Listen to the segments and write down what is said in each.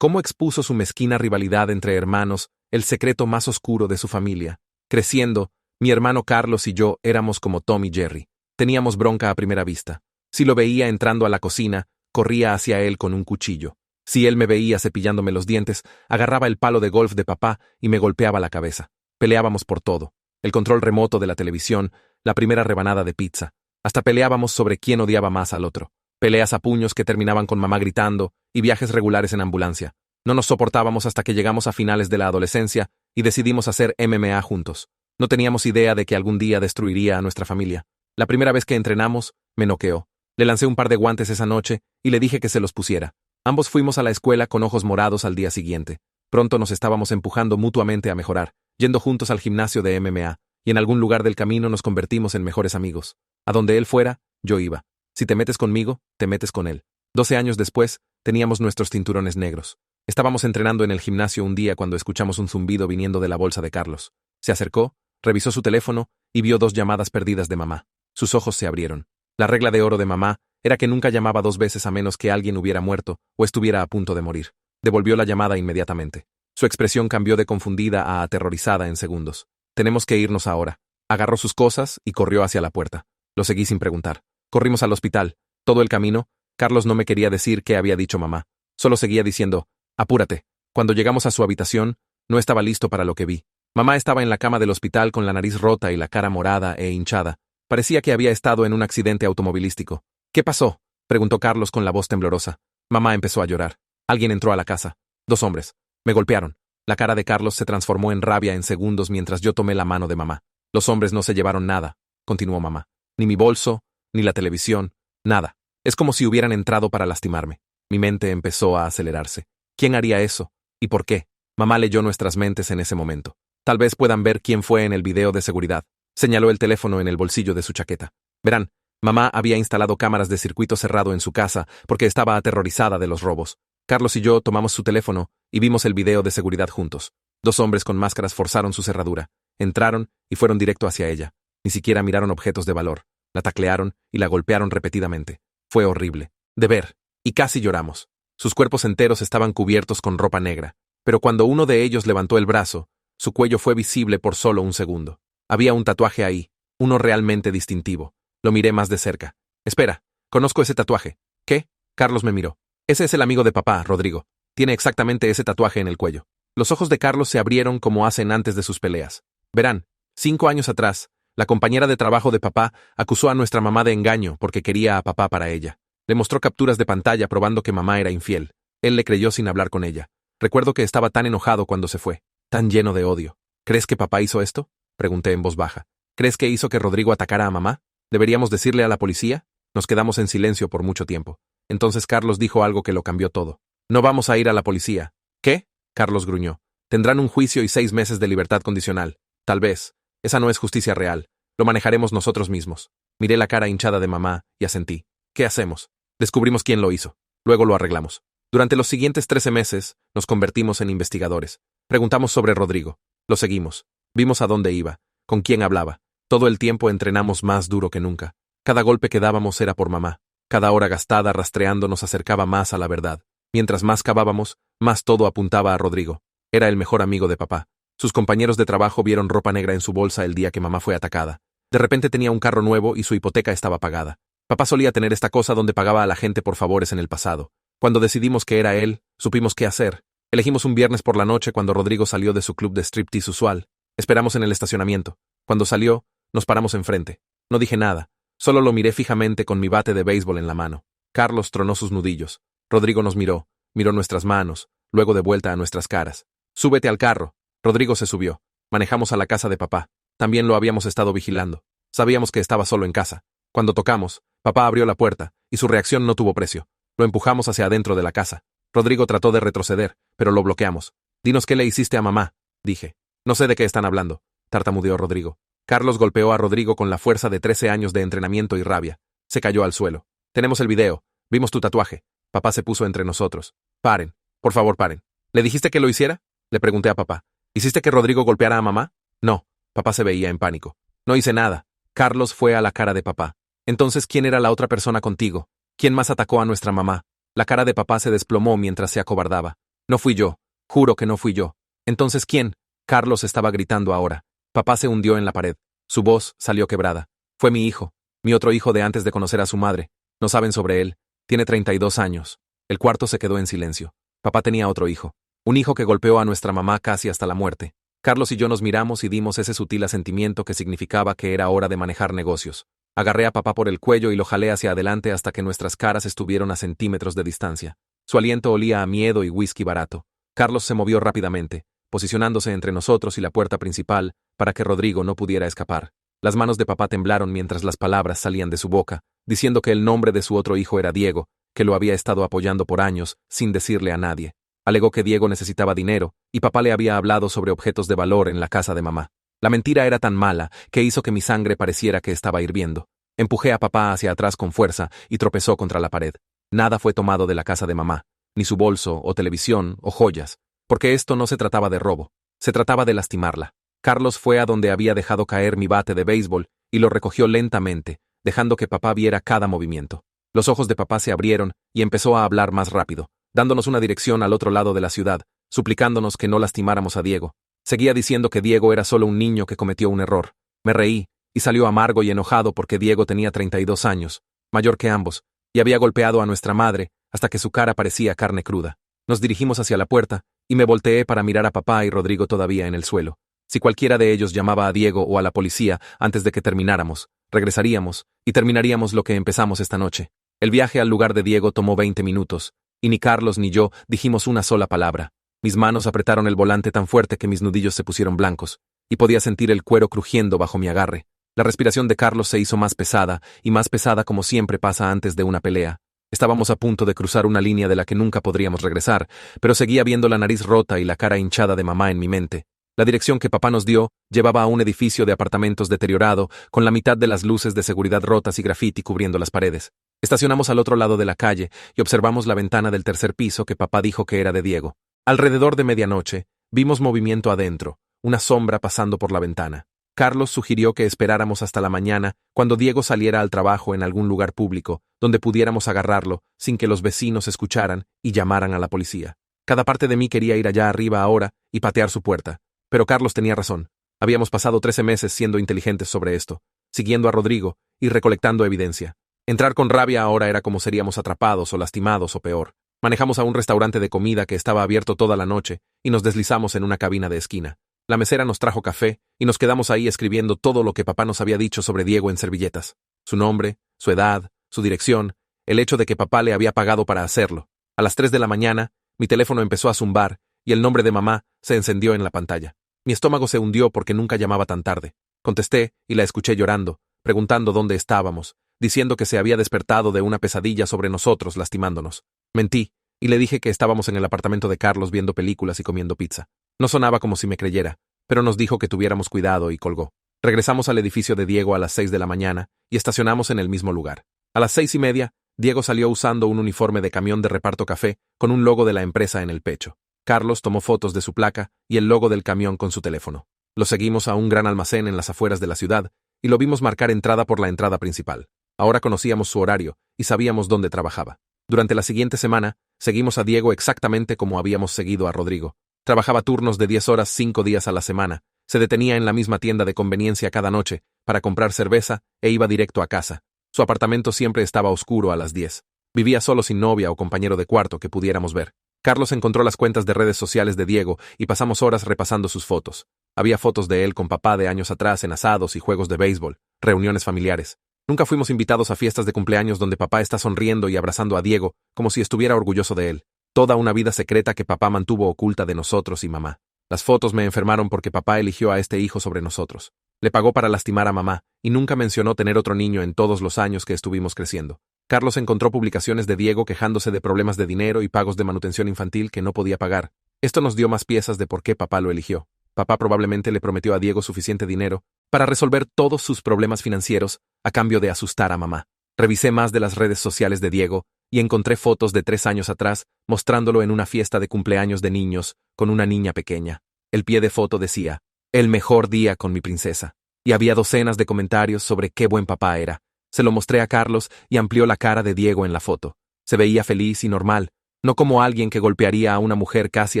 Cómo expuso su mezquina rivalidad entre hermanos, el secreto más oscuro de su familia. Creciendo, mi hermano Carlos y yo éramos como Tom y Jerry. Teníamos bronca a primera vista. Si lo veía entrando a la cocina, corría hacia él con un cuchillo. Si él me veía cepillándome los dientes, agarraba el palo de golf de papá y me golpeaba la cabeza. Peleábamos por todo. El control remoto de la televisión, la primera rebanada de pizza. Hasta peleábamos sobre quién odiaba más al otro. Peleas a puños que terminaban con mamá gritando y viajes regulares en ambulancia. No nos soportábamos hasta que llegamos a finales de la adolescencia y decidimos hacer MMA juntos. No teníamos idea de que algún día destruiría a nuestra familia. La primera vez que entrenamos, me noqueó. Le lancé un par de guantes esa noche y le dije que se los pusiera. Ambos fuimos a la escuela con ojos morados al día siguiente. Pronto nos estábamos empujando mutuamente a mejorar, yendo juntos al gimnasio de MMA, y en algún lugar del camino nos convertimos en mejores amigos. A donde él fuera, yo iba. Si te metes conmigo, te metes con él. 12 años después, teníamos nuestros cinturones negros. Estábamos entrenando en el gimnasio un día cuando escuchamos un zumbido viniendo de la bolsa de Carlos. Se acercó, revisó su teléfono y vio 2 llamadas perdidas de mamá. Sus ojos se abrieron. La regla de oro de mamá era que nunca llamaba 2 veces a menos que alguien hubiera muerto o estuviera a punto de morir. Devolvió la llamada inmediatamente. Su expresión cambió de confundida a aterrorizada en segundos. Tenemos que irnos ahora. Agarró sus cosas y corrió hacia la puerta. Lo seguí sin preguntar. Corrimos al hospital. Todo el camino, Carlos no me quería decir qué había dicho mamá. Solo seguía diciendo, apúrate. Cuando llegamos a su habitación, no estaba listo para lo que vi. Mamá estaba en la cama del hospital con la nariz rota y la cara morada e hinchada. Parecía que había estado en un accidente automovilístico. ¿Qué pasó?, preguntó Carlos con la voz temblorosa. Mamá empezó a llorar. Alguien entró a la casa. 2 hombres. Me golpearon. La cara de Carlos se transformó en rabia en segundos mientras yo tomé la mano de mamá. Los hombres no se llevaron nada, continuó mamá. Ni mi bolso, ni la televisión, nada. Es como si hubieran entrado para lastimarme. Mi mente empezó a acelerarse. ¿Quién haría eso? ¿Y por qué? Mamá leyó nuestras mentes en ese momento. Tal vez puedan ver quién fue en el video de seguridad. Señaló el teléfono en el bolsillo de su chaqueta. Verán, mamá había instalado cámaras de circuito cerrado en su casa porque estaba aterrorizada de los robos. Carlos y yo tomamos su teléfono y vimos el video de seguridad juntos. 2 hombres con máscaras forzaron su cerradura. Entraron y fueron directo hacia ella. Ni siquiera miraron objetos de valor. La taclearon y la golpearon repetidamente. Fue horrible. De ver. Y casi lloramos. Sus cuerpos enteros estaban cubiertos con ropa negra. Pero cuando uno de ellos levantó el brazo, su cuello fue visible por solo un segundo. Había un tatuaje ahí, uno realmente distintivo. Lo miré más de cerca. Espera, conozco ese tatuaje. ¿Qué? Carlos me miró. Ese es el amigo de papá, Rodrigo. Tiene exactamente ese tatuaje en el cuello. Los ojos de Carlos se abrieron como hacen antes de sus peleas. Verán, 5 años atrás, la compañera de trabajo de papá acusó a nuestra mamá de engaño porque quería a papá para ella. Le mostró capturas de pantalla probando que mamá era infiel. Él le creyó sin hablar con ella. Recuerdo que estaba tan enojado cuando se fue, tan lleno de odio. ¿Crees que papá hizo esto?, pregunté en voz baja. ¿Crees que hizo que Rodrigo atacara a mamá? ¿Deberíamos decirle a la policía? Nos quedamos en silencio por mucho tiempo. Entonces Carlos dijo algo que lo cambió todo. No vamos a ir a la policía. ¿Qué? Carlos gruñó. Tendrán un juicio y 6 meses de libertad condicional. Tal vez. Esa no es justicia real. Lo manejaremos nosotros mismos. Miré la cara hinchada de mamá y asentí. ¿Qué hacemos? Descubrimos quién lo hizo. Luego lo arreglamos. Durante los siguientes 13 meses, nos convertimos en investigadores. Preguntamos sobre Rodrigo. Lo seguimos. Vimos a dónde iba, con quién hablaba. Todo el tiempo entrenamos más duro que nunca. Cada golpe que dábamos era por mamá. Cada hora gastada rastreando nos acercaba más a la verdad. Mientras más cavábamos, más todo apuntaba a Rodrigo. Era el mejor amigo de papá. Sus compañeros de trabajo vieron ropa negra en su bolsa el día que mamá fue atacada. De repente tenía un carro nuevo y su hipoteca estaba pagada. Papá solía tener esta cosa donde pagaba a la gente por favores en el pasado. Cuando decidimos que era él, supimos qué hacer. Elegimos un viernes por la noche cuando Rodrigo salió de su club de striptease usual. Esperamos en el estacionamiento. Cuando salió, nos paramos enfrente. No dije nada. Solo lo miré fijamente con mi bate de béisbol en la mano. Carlos tronó sus nudillos. Rodrigo nos miró nuestras manos, luego de vuelta a nuestras caras. «Súbete al carro». Rodrigo se subió. Manejamos a la casa de papá. También lo habíamos estado vigilando. Sabíamos que estaba solo en casa. Cuando tocamos, papá abrió la puerta, y su reacción no tuvo precio. Lo empujamos hacia adentro de la casa. Rodrigo trató de retroceder, pero lo bloqueamos. «Dinos qué le hiciste a mamá», dije. «No sé de qué están hablando», tartamudeó Rodrigo. Carlos golpeó a Rodrigo con la fuerza de 13 años de entrenamiento y rabia. Se cayó al suelo. «Tenemos el video. Vimos tu tatuaje». Papá se puso entre nosotros. «Paren. Por favor, paren». «¿Le dijiste que lo hiciera?», le pregunté a papá. «¿Hiciste que Rodrigo golpeara a mamá?». «No». Papá se veía en pánico. «No hice nada». Carlos fue a la cara de papá. «Entonces, ¿quién era la otra persona contigo? ¿Quién más atacó a nuestra mamá?». La cara de papá se desplomó mientras se acobardaba. No fui yo. Juro que no fui yo. Entonces, ¿quién? Carlos estaba gritando ahora. Papá se hundió en la pared. Su voz salió quebrada. Fue mi hijo. Mi otro hijo de antes de conocer a su madre. No saben sobre él. Tiene 32 años. El cuarto se quedó en silencio. Papá tenía otro hijo. Un hijo que golpeó a nuestra mamá casi hasta la muerte. Carlos y yo nos miramos y dimos ese sutil asentimiento que significaba que era hora de manejar negocios. Agarré a papá por el cuello y lo jalé hacia adelante hasta que nuestras caras estuvieron a centímetros de distancia. Su aliento olía a miedo y whisky barato. Carlos se movió rápidamente, posicionándose entre nosotros y la puerta principal para que Rodrigo no pudiera escapar. Las manos de papá temblaron mientras las palabras salían de su boca, diciendo que el nombre de su otro hijo era Diego, que lo había estado apoyando por años, sin decirle a nadie. Alegó que Diego necesitaba dinero, y papá le había hablado sobre objetos de valor en la casa de mamá. La mentira era tan mala que hizo que mi sangre pareciera que estaba hirviendo. Empujé a papá hacia atrás con fuerza y tropezó contra la pared. Nada fue tomado de la casa de mamá, ni su bolso, o televisión, o joyas, porque esto no se trataba de robo, se trataba de lastimarla. Carlos fue a donde había dejado caer mi bate de béisbol y lo recogió lentamente, dejando que papá viera cada movimiento. Los ojos de papá se abrieron y empezó a hablar más rápido, dándonos una dirección al otro lado de la ciudad, suplicándonos que no lastimáramos a Diego. Seguía diciendo que Diego era solo un niño que cometió un error. Me reí, y salió amargo y enojado porque Diego tenía 32 años, mayor que ambos, y había golpeado a nuestra madre hasta que su cara parecía carne cruda. Nos dirigimos hacia la puerta, y me volteé para mirar a papá y Rodrigo todavía en el suelo. Si cualquiera de ellos llamaba a Diego o a la policía antes de que termináramos, regresaríamos, y terminaríamos lo que empezamos esta noche. El viaje al lugar de Diego tomó 20 minutos, y ni Carlos ni yo dijimos una sola palabra. Mis manos apretaron el volante tan fuerte que mis nudillos se pusieron blancos, y podía sentir el cuero crujiendo bajo mi agarre. La respiración de Carlos se hizo más pesada, y más pesada como siempre pasa antes de una pelea. Estábamos a punto de cruzar una línea de la que nunca podríamos regresar, pero seguía viendo la nariz rota y la cara hinchada de mamá en mi mente. La dirección que papá nos dio llevaba a un edificio de apartamentos deteriorado, con la mitad de las luces de seguridad rotas y grafiti cubriendo las paredes. Estacionamos al otro lado de la calle y observamos la ventana del tercer piso que papá dijo que era de Diego. Alrededor de medianoche, vimos movimiento adentro, una sombra pasando por la ventana. Carlos sugirió que esperáramos hasta la mañana, cuando Diego saliera al trabajo en algún lugar público, donde pudiéramos agarrarlo sin que los vecinos escucharan y llamaran a la policía. Cada parte de mí quería ir allá arriba ahora y patear su puerta. Pero Carlos tenía razón. Habíamos pasado 13 meses siendo inteligentes sobre esto, siguiendo a Rodrigo y recolectando evidencia. Entrar con rabia ahora era como seríamos atrapados o lastimados o peor. Manejamos a un restaurante de comida que estaba abierto toda la noche y nos deslizamos en una cabina de esquina. La mesera nos trajo café y nos quedamos ahí escribiendo todo lo que papá nos había dicho sobre Diego en servilletas. Su nombre, su edad, su dirección, el hecho de que papá le había pagado para hacerlo. A las 3 de la mañana, mi teléfono empezó a zumbar y el nombre de mamá se encendió en la pantalla. Mi estómago se hundió porque nunca llamaba tan tarde. Contesté y la escuché llorando, preguntando dónde estábamos, diciendo que se había despertado de una pesadilla sobre nosotros lastimándonos. Mentí, y le dije que estábamos en el apartamento de Carlos viendo películas y comiendo pizza. No sonaba como si me creyera, pero nos dijo que tuviéramos cuidado y colgó. Regresamos al edificio de Diego a las 6 de la mañana y estacionamos en el mismo lugar. A las 6:30, Diego salió usando un uniforme de camión de reparto café con un logo de la empresa en el pecho. Carlos tomó fotos de su placa y el logo del camión con su teléfono. Lo seguimos a un gran almacén en las afueras de la ciudad y lo vimos marcar entrada por la entrada principal. Ahora conocíamos su horario y sabíamos dónde trabajaba. Durante la siguiente semana, seguimos a Diego exactamente como habíamos seguido a Rodrigo. Trabajaba turnos de 10 horas 5 días a la semana, se detenía en la misma tienda de conveniencia cada noche para comprar cerveza e iba directo a casa. Su apartamento siempre estaba oscuro a las 10. Vivía solo sin novia o compañero de cuarto que pudiéramos ver. Carlos encontró las cuentas de redes sociales de Diego y pasamos horas repasando sus fotos. Había fotos de él con papá de años atrás en asados y juegos de béisbol, reuniones familiares. Nunca fuimos invitados a fiestas de cumpleaños donde papá está sonriendo y abrazando a Diego como si estuviera orgulloso de él. Toda una vida secreta que papá mantuvo oculta de nosotros y mamá. Las fotos me enfermaron porque papá eligió a este hijo sobre nosotros. Le pagó para lastimar a mamá y nunca mencionó tener otro niño en todos los años que estuvimos creciendo. Carlos encontró publicaciones de Diego quejándose de problemas de dinero y pagos de manutención infantil que no podía pagar. Esto nos dio más piezas de por qué papá lo eligió. Papá probablemente le prometió a Diego suficiente dinero para resolver todos sus problemas financieros a cambio de asustar a mamá. Revisé más de las redes sociales de Diego y encontré fotos de 3 años atrás mostrándolo en una fiesta de cumpleaños de niños con una niña pequeña. El pie de foto decía, «El mejor día con mi princesa». Y había docenas de comentarios sobre qué buen papá era. Se lo mostré a Carlos y amplió la cara de Diego en la foto. Se veía feliz y normal, no como alguien que golpearía a una mujer casi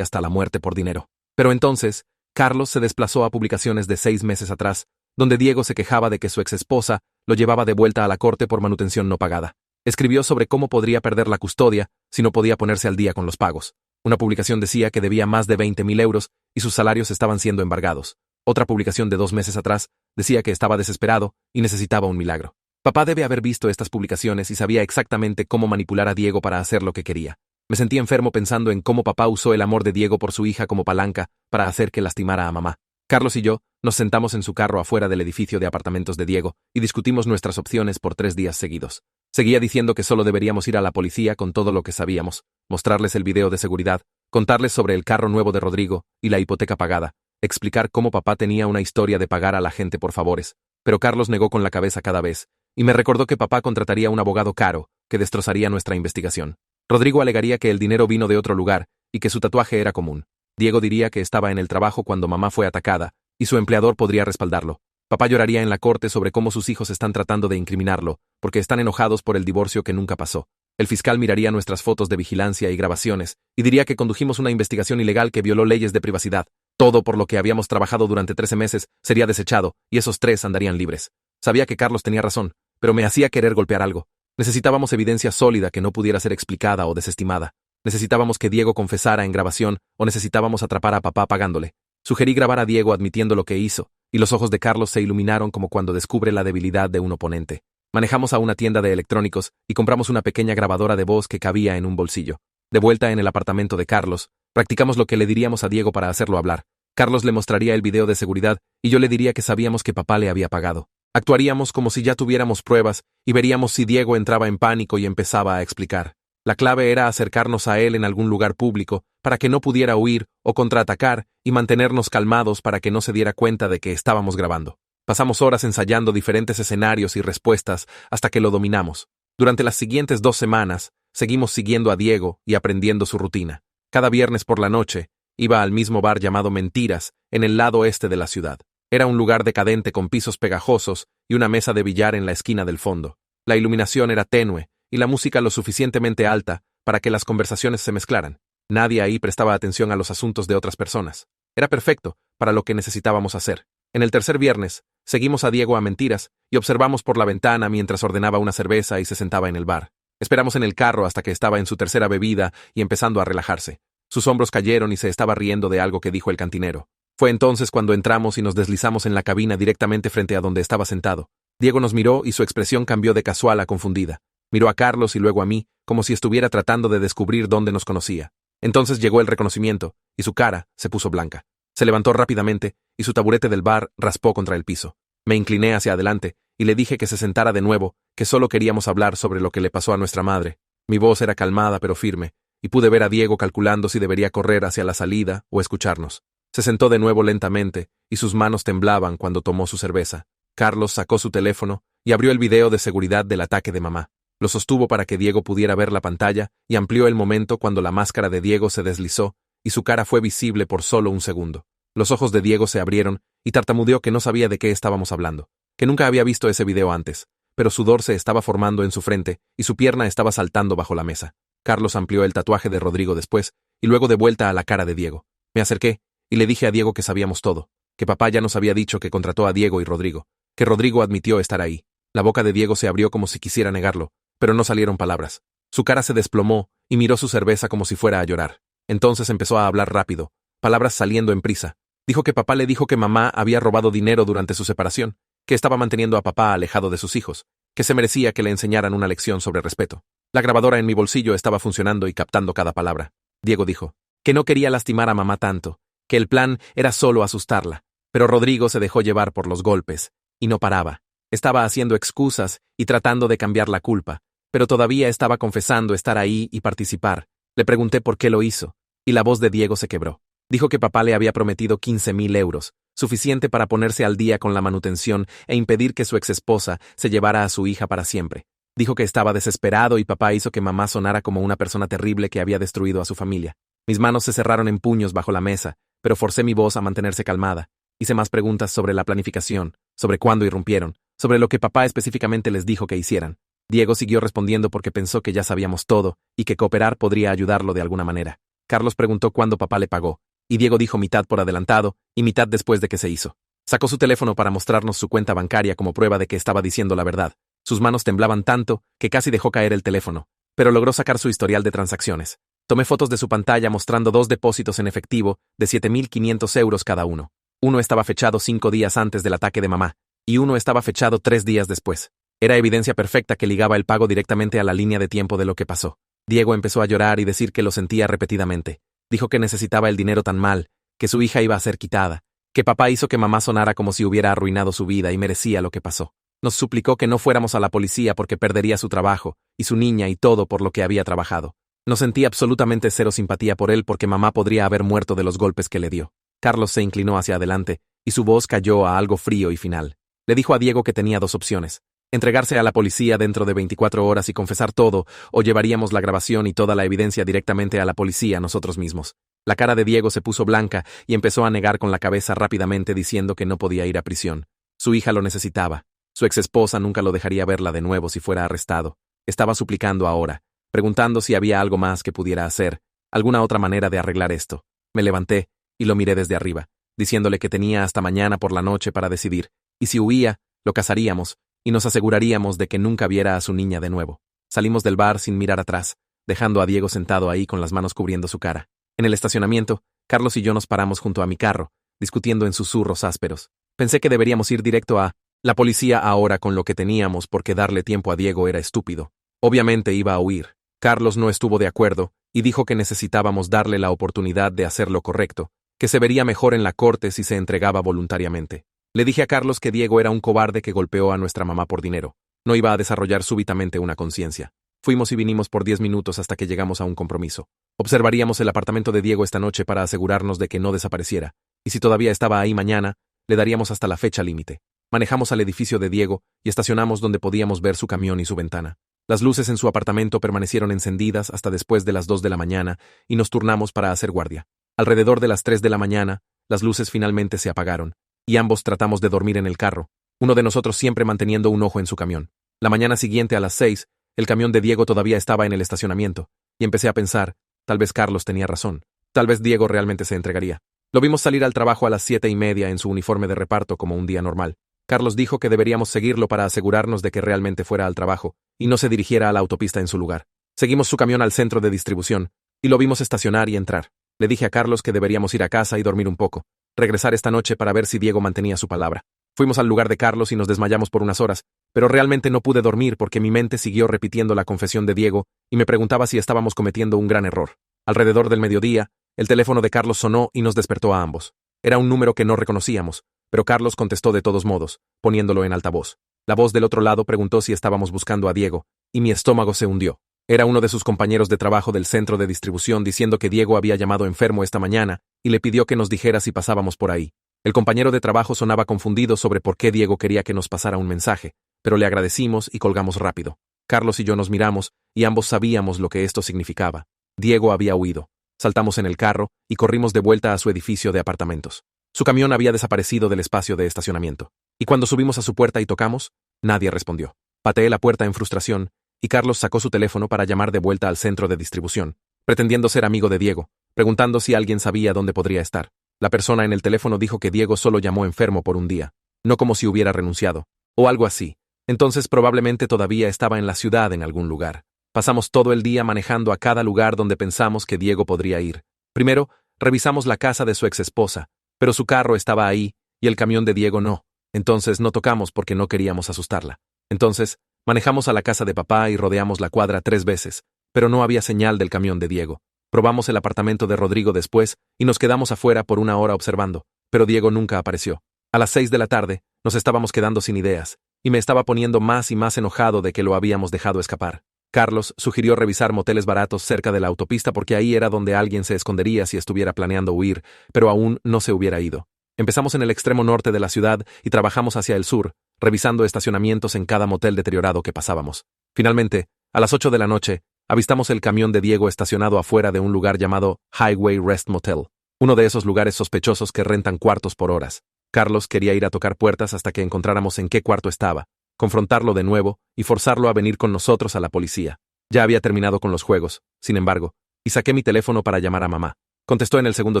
hasta la muerte por dinero. Pero entonces, Carlos se desplazó a publicaciones de 6 meses atrás, donde Diego se quejaba de que su exesposa lo llevaba de vuelta a la corte por manutención no pagada. Escribió sobre cómo podría perder la custodia si no podía ponerse al día con los pagos. Una publicación decía que debía más de 20.000 euros y sus salarios estaban siendo embargados. Otra publicación de 2 meses atrás decía que estaba desesperado y necesitaba un milagro. Papá debe haber visto estas publicaciones y sabía exactamente cómo manipular a Diego para hacer lo que quería. Me sentí enfermo pensando en cómo papá usó el amor de Diego por su hija como palanca para hacer que lastimara a mamá. Carlos y yo nos sentamos en su carro afuera del edificio de apartamentos de Diego y discutimos nuestras opciones por 3 días seguidos. Seguía diciendo que solo deberíamos ir a la policía con todo lo que sabíamos, mostrarles el video de seguridad, contarles sobre el carro nuevo de Rodrigo y la hipoteca pagada, explicar cómo papá tenía una historia de pagar a la gente por favores, pero Carlos negó con la cabeza cada vez, y me recordó que papá contrataría un abogado caro que destrozaría nuestra investigación. Rodrigo alegaría que el dinero vino de otro lugar y que su tatuaje era común. Diego diría que estaba en el trabajo cuando mamá fue atacada, y su empleador podría respaldarlo. Papá lloraría en la corte sobre cómo sus hijos están tratando de incriminarlo, porque están enojados por el divorcio que nunca pasó. El fiscal miraría nuestras fotos de vigilancia y grabaciones, y diría que condujimos una investigación ilegal que violó leyes de privacidad. Todo por lo que habíamos trabajado durante 13 meses sería desechado, y esos 3 andarían libres. Sabía que Carlos tenía razón, pero me hacía querer golpear algo. Necesitábamos evidencia sólida que no pudiera ser explicada o desestimada. Necesitábamos que Diego confesara en grabación, o necesitábamos atrapar a papá pagándole. Sugerí grabar a Diego admitiendo lo que hizo, y los ojos de Carlos se iluminaron como cuando descubre la debilidad de un oponente. Manejamos a una tienda de electrónicos y compramos una pequeña grabadora de voz que cabía en un bolsillo. De vuelta en el apartamento de Carlos, practicamos lo que le diríamos a Diego para hacerlo hablar. Carlos le mostraría el video de seguridad y yo le diría que sabíamos que papá le había pagado. Actuaríamos como si ya tuviéramos pruebas y veríamos si Diego entraba en pánico y empezaba a explicar. La clave era acercarnos a él en algún lugar público para que no pudiera huir o contraatacar y mantenernos calmados para que no se diera cuenta de que estábamos grabando. Pasamos horas ensayando diferentes escenarios y respuestas hasta que lo dominamos. Durante las siguientes 2 semanas, seguimos siguiendo a Diego y aprendiendo su rutina. Cada viernes por la noche, iba al mismo bar llamado Mentiras, en el lado este de la ciudad. Era un lugar decadente con pisos pegajosos y una mesa de billar en la esquina del fondo. La iluminación era tenue y la música lo suficientemente alta para que las conversaciones se mezclaran. Nadie ahí prestaba atención a los asuntos de otras personas. Era perfecto para lo que necesitábamos hacer. En el tercer viernes, seguimos a Diego a Mentiras y observamos por la ventana mientras ordenaba una cerveza y se sentaba en el bar. Esperamos en el carro hasta que estaba en su tercera bebida y empezando a relajarse. Sus hombros cayeron y se estaba riendo de algo que dijo el cantinero. Fue entonces cuando entramos y nos deslizamos en la cabina directamente frente a donde estaba sentado. Diego nos miró y su expresión cambió de casual a confundida. Miró a Carlos y luego a mí, como si estuviera tratando de descubrir dónde nos conocía. Entonces llegó el reconocimiento, y su cara se puso blanca. Se levantó rápidamente, y su taburete del bar raspó contra el piso. Me incliné hacia adelante, y le dije que se sentara de nuevo, que solo queríamos hablar sobre lo que le pasó a nuestra madre. Mi voz era calmada pero firme, y pude ver a Diego calculando si debería correr hacia la salida o escucharnos. Se sentó de nuevo lentamente, y sus manos temblaban cuando tomó su cerveza. Carlos sacó su teléfono y abrió el video de seguridad del ataque de mamá. Lo sostuvo para que Diego pudiera ver la pantalla y amplió el momento cuando la máscara de Diego se deslizó y su cara fue visible por solo un segundo. Los ojos de Diego se abrieron y tartamudeó que no sabía de qué estábamos hablando, que nunca había visto ese video antes, pero sudor se estaba formando en su frente y su pierna estaba saltando bajo la mesa. Carlos amplió el tatuaje de Rodrigo después y luego de vuelta a la cara de Diego. Me acerqué y le dije a Diego que sabíamos todo, que papá ya nos había dicho que contrató a Diego y Rodrigo, que Rodrigo admitió estar ahí. La boca de Diego se abrió como si quisiera negarlo, pero no salieron palabras. Su cara se desplomó y miró su cerveza como si fuera a llorar. Entonces empezó a hablar rápido, palabras saliendo en prisa. Dijo que papá le dijo que mamá había robado dinero durante su separación, que estaba manteniendo a papá alejado de sus hijos, que se merecía que le enseñaran una lección sobre respeto. La grabadora en mi bolsillo estaba funcionando y captando cada palabra. Diego dijo que no quería lastimar a mamá tanto, que el plan era solo asustarla, pero Rodrigo se dejó llevar por los golpes, y no paraba. Estaba haciendo excusas y tratando de cambiar la culpa, pero todavía estaba confesando estar ahí y participar. Le pregunté por qué lo hizo, y la voz de Diego se quebró. Dijo que papá le había prometido 15.000 euros, suficiente para ponerse al día con la manutención e impedir que su exesposa se llevara a su hija para siempre. Dijo que estaba desesperado y papá hizo que mamá sonara como una persona terrible que había destruido a su familia. Mis manos se cerraron en puños bajo la mesa, pero forcé mi voz a mantenerse calmada. Hice más preguntas sobre la planificación, sobre cuándo irrumpieron, sobre lo que papá específicamente les dijo que hicieran. Diego siguió respondiendo porque pensó que ya sabíamos todo y que cooperar podría ayudarlo de alguna manera. Carlos preguntó cuándo papá le pagó, y Diego dijo mitad por adelantado y mitad después de que se hizo. Sacó su teléfono para mostrarnos su cuenta bancaria como prueba de que estaba diciendo la verdad. Sus manos temblaban tanto que casi dejó caer el teléfono, pero logró sacar su historial de transacciones. Tomé fotos de su pantalla mostrando 2 depósitos en efectivo de 7.500 euros cada uno. Uno estaba fechado 5 días antes del ataque de mamá, y uno estaba fechado 3 días después. Era evidencia perfecta que ligaba el pago directamente a la línea de tiempo de lo que pasó. Diego empezó a llorar y decir que lo sentía repetidamente. Dijo que necesitaba el dinero tan mal, que su hija iba a ser quitada, que papá hizo que mamá sonara como si hubiera arruinado su vida y merecía lo que pasó. Nos suplicó que no fuéramos a la policía porque perdería su trabajo, y su niña y todo por lo que había trabajado. No sentí absolutamente cero simpatía por él porque mamá podría haber muerto de los golpes que le dio. Carlos se inclinó hacia adelante, y su voz cayó a algo frío y final. Le dijo a Diego que tenía 2 opciones: entregarse a la policía dentro de 24 horas y confesar todo, o llevaríamos la grabación y toda la evidencia directamente a la policía nosotros mismos. La cara de Diego se puso blanca y empezó a negar con la cabeza rápidamente diciendo que no podía ir a prisión. Su hija lo necesitaba. Su exesposa nunca lo dejaría verla de nuevo si fuera arrestado. Estaba suplicando ahora, preguntando si había algo más que pudiera hacer, alguna otra manera de arreglar esto. Me levanté y lo miré desde arriba, diciéndole que tenía hasta mañana por la noche para decidir, y si huía, lo cazaríamos, y nos aseguraríamos de que nunca viera a su niña de nuevo. Salimos del bar sin mirar atrás, dejando a Diego sentado ahí con las manos cubriendo su cara. En el estacionamiento, Carlos y yo nos paramos junto a mi carro, discutiendo en susurros ásperos. Pensé que deberíamos ir directo a la policía ahora con lo que teníamos porque darle tiempo a Diego era estúpido. Obviamente iba a huir. Carlos no estuvo de acuerdo y dijo que necesitábamos darle la oportunidad de hacer lo correcto, que se vería mejor en la corte si se entregaba voluntariamente. Le dije a Carlos que Diego era un cobarde que golpeó a nuestra mamá por dinero. No iba a desarrollar súbitamente una conciencia. Fuimos y vinimos por 10 minutos hasta que llegamos a un compromiso. Observaríamos el apartamento de Diego esta noche para asegurarnos de que no desapareciera, y si todavía estaba ahí mañana, le daríamos hasta la fecha límite. Manejamos al edificio de Diego y estacionamos donde podíamos ver su camión y su ventana. Las luces en su apartamento permanecieron encendidas hasta después de las 2 de la mañana y nos turnamos para hacer guardia. Alrededor de las 3 de la mañana, las luces finalmente se apagaron, y ambos tratamos de dormir en el carro, uno de nosotros siempre manteniendo un ojo en su camión. La mañana siguiente a las 6, el camión de Diego todavía estaba en el estacionamiento, y empecé a pensar, tal vez Carlos tenía razón, tal vez Diego realmente se entregaría. Lo vimos salir al trabajo a las 7:30 en su uniforme de reparto como un día normal. Carlos dijo que deberíamos seguirlo para asegurarnos de que realmente fuera al trabajo, y no se dirigiera a la autopista en su lugar. Seguimos su camión al centro de distribución, y lo vimos estacionar y entrar. Le dije a Carlos que deberíamos ir a casa y dormir un poco, regresar esta noche para ver si Diego mantenía su palabra. Fuimos al lugar de Carlos y nos desmayamos por unas horas, pero realmente no pude dormir porque mi mente siguió repitiendo la confesión de Diego y me preguntaba si estábamos cometiendo un gran error. Alrededor del mediodía, el teléfono de Carlos sonó y nos despertó a ambos. Era un número que no reconocíamos, pero Carlos contestó de todos modos, poniéndolo en altavoz. La voz del otro lado preguntó si estábamos buscando a Diego, y mi estómago se hundió. Era uno de sus compañeros de trabajo del centro de distribución diciendo que Diego había llamado enfermo esta mañana y le pidió que nos dijera si pasábamos por ahí. El compañero de trabajo sonaba confundido sobre por qué Diego quería que nos pasara un mensaje, pero le agradecimos y colgamos rápido. Carlos y yo nos miramos y ambos sabíamos lo que esto significaba. Diego había huido. Saltamos en el carro y corrimos de vuelta a su edificio de apartamentos. Su camión había desaparecido del espacio de estacionamiento. Y cuando subimos a su puerta y tocamos, nadie respondió. Pateé la puerta en frustración, y Carlos sacó su teléfono para llamar de vuelta al centro de distribución, pretendiendo ser amigo de Diego, preguntando si alguien sabía dónde podría estar. La persona en el teléfono dijo que Diego solo llamó enfermo por un día, no como si hubiera renunciado, o algo así. Entonces probablemente todavía estaba en la ciudad en algún lugar. Pasamos todo el día manejando a cada lugar donde pensamos que Diego podría ir. Primero, revisamos la casa de su exesposa, pero su carro estaba ahí, y el camión de Diego no. Entonces no tocamos porque no queríamos asustarla. Entonces, manejamos a la casa de papá y rodeamos la cuadra 3 veces, pero no había señal del camión de Diego. Probamos el apartamento de Rodrigo después y nos quedamos afuera por una hora observando, pero Diego nunca apareció. A las 6 de la tarde, nos estábamos quedando sin ideas, y me estaba poniendo más y más enojado de que lo habíamos dejado escapar. Carlos sugirió revisar moteles baratos cerca de la autopista porque ahí era donde alguien se escondería si estuviera planeando huir, pero aún no se hubiera ido. Empezamos en el extremo norte de la ciudad y trabajamos hacia el sur, revisando estacionamientos en cada motel deteriorado que pasábamos. Finalmente, a las 8 de la noche, avistamos el camión de Diego estacionado afuera de un lugar llamado Highway Rest Motel, uno de esos lugares sospechosos que rentan cuartos por horas. Carlos quería ir a tocar puertas hasta que encontráramos en qué cuarto estaba. confrontarlo de nuevo y forzarlo a venir con nosotros a la policía. Ya había terminado con los juegos, sin embargo, y saqué mi teléfono para llamar a mamá. Contestó en el segundo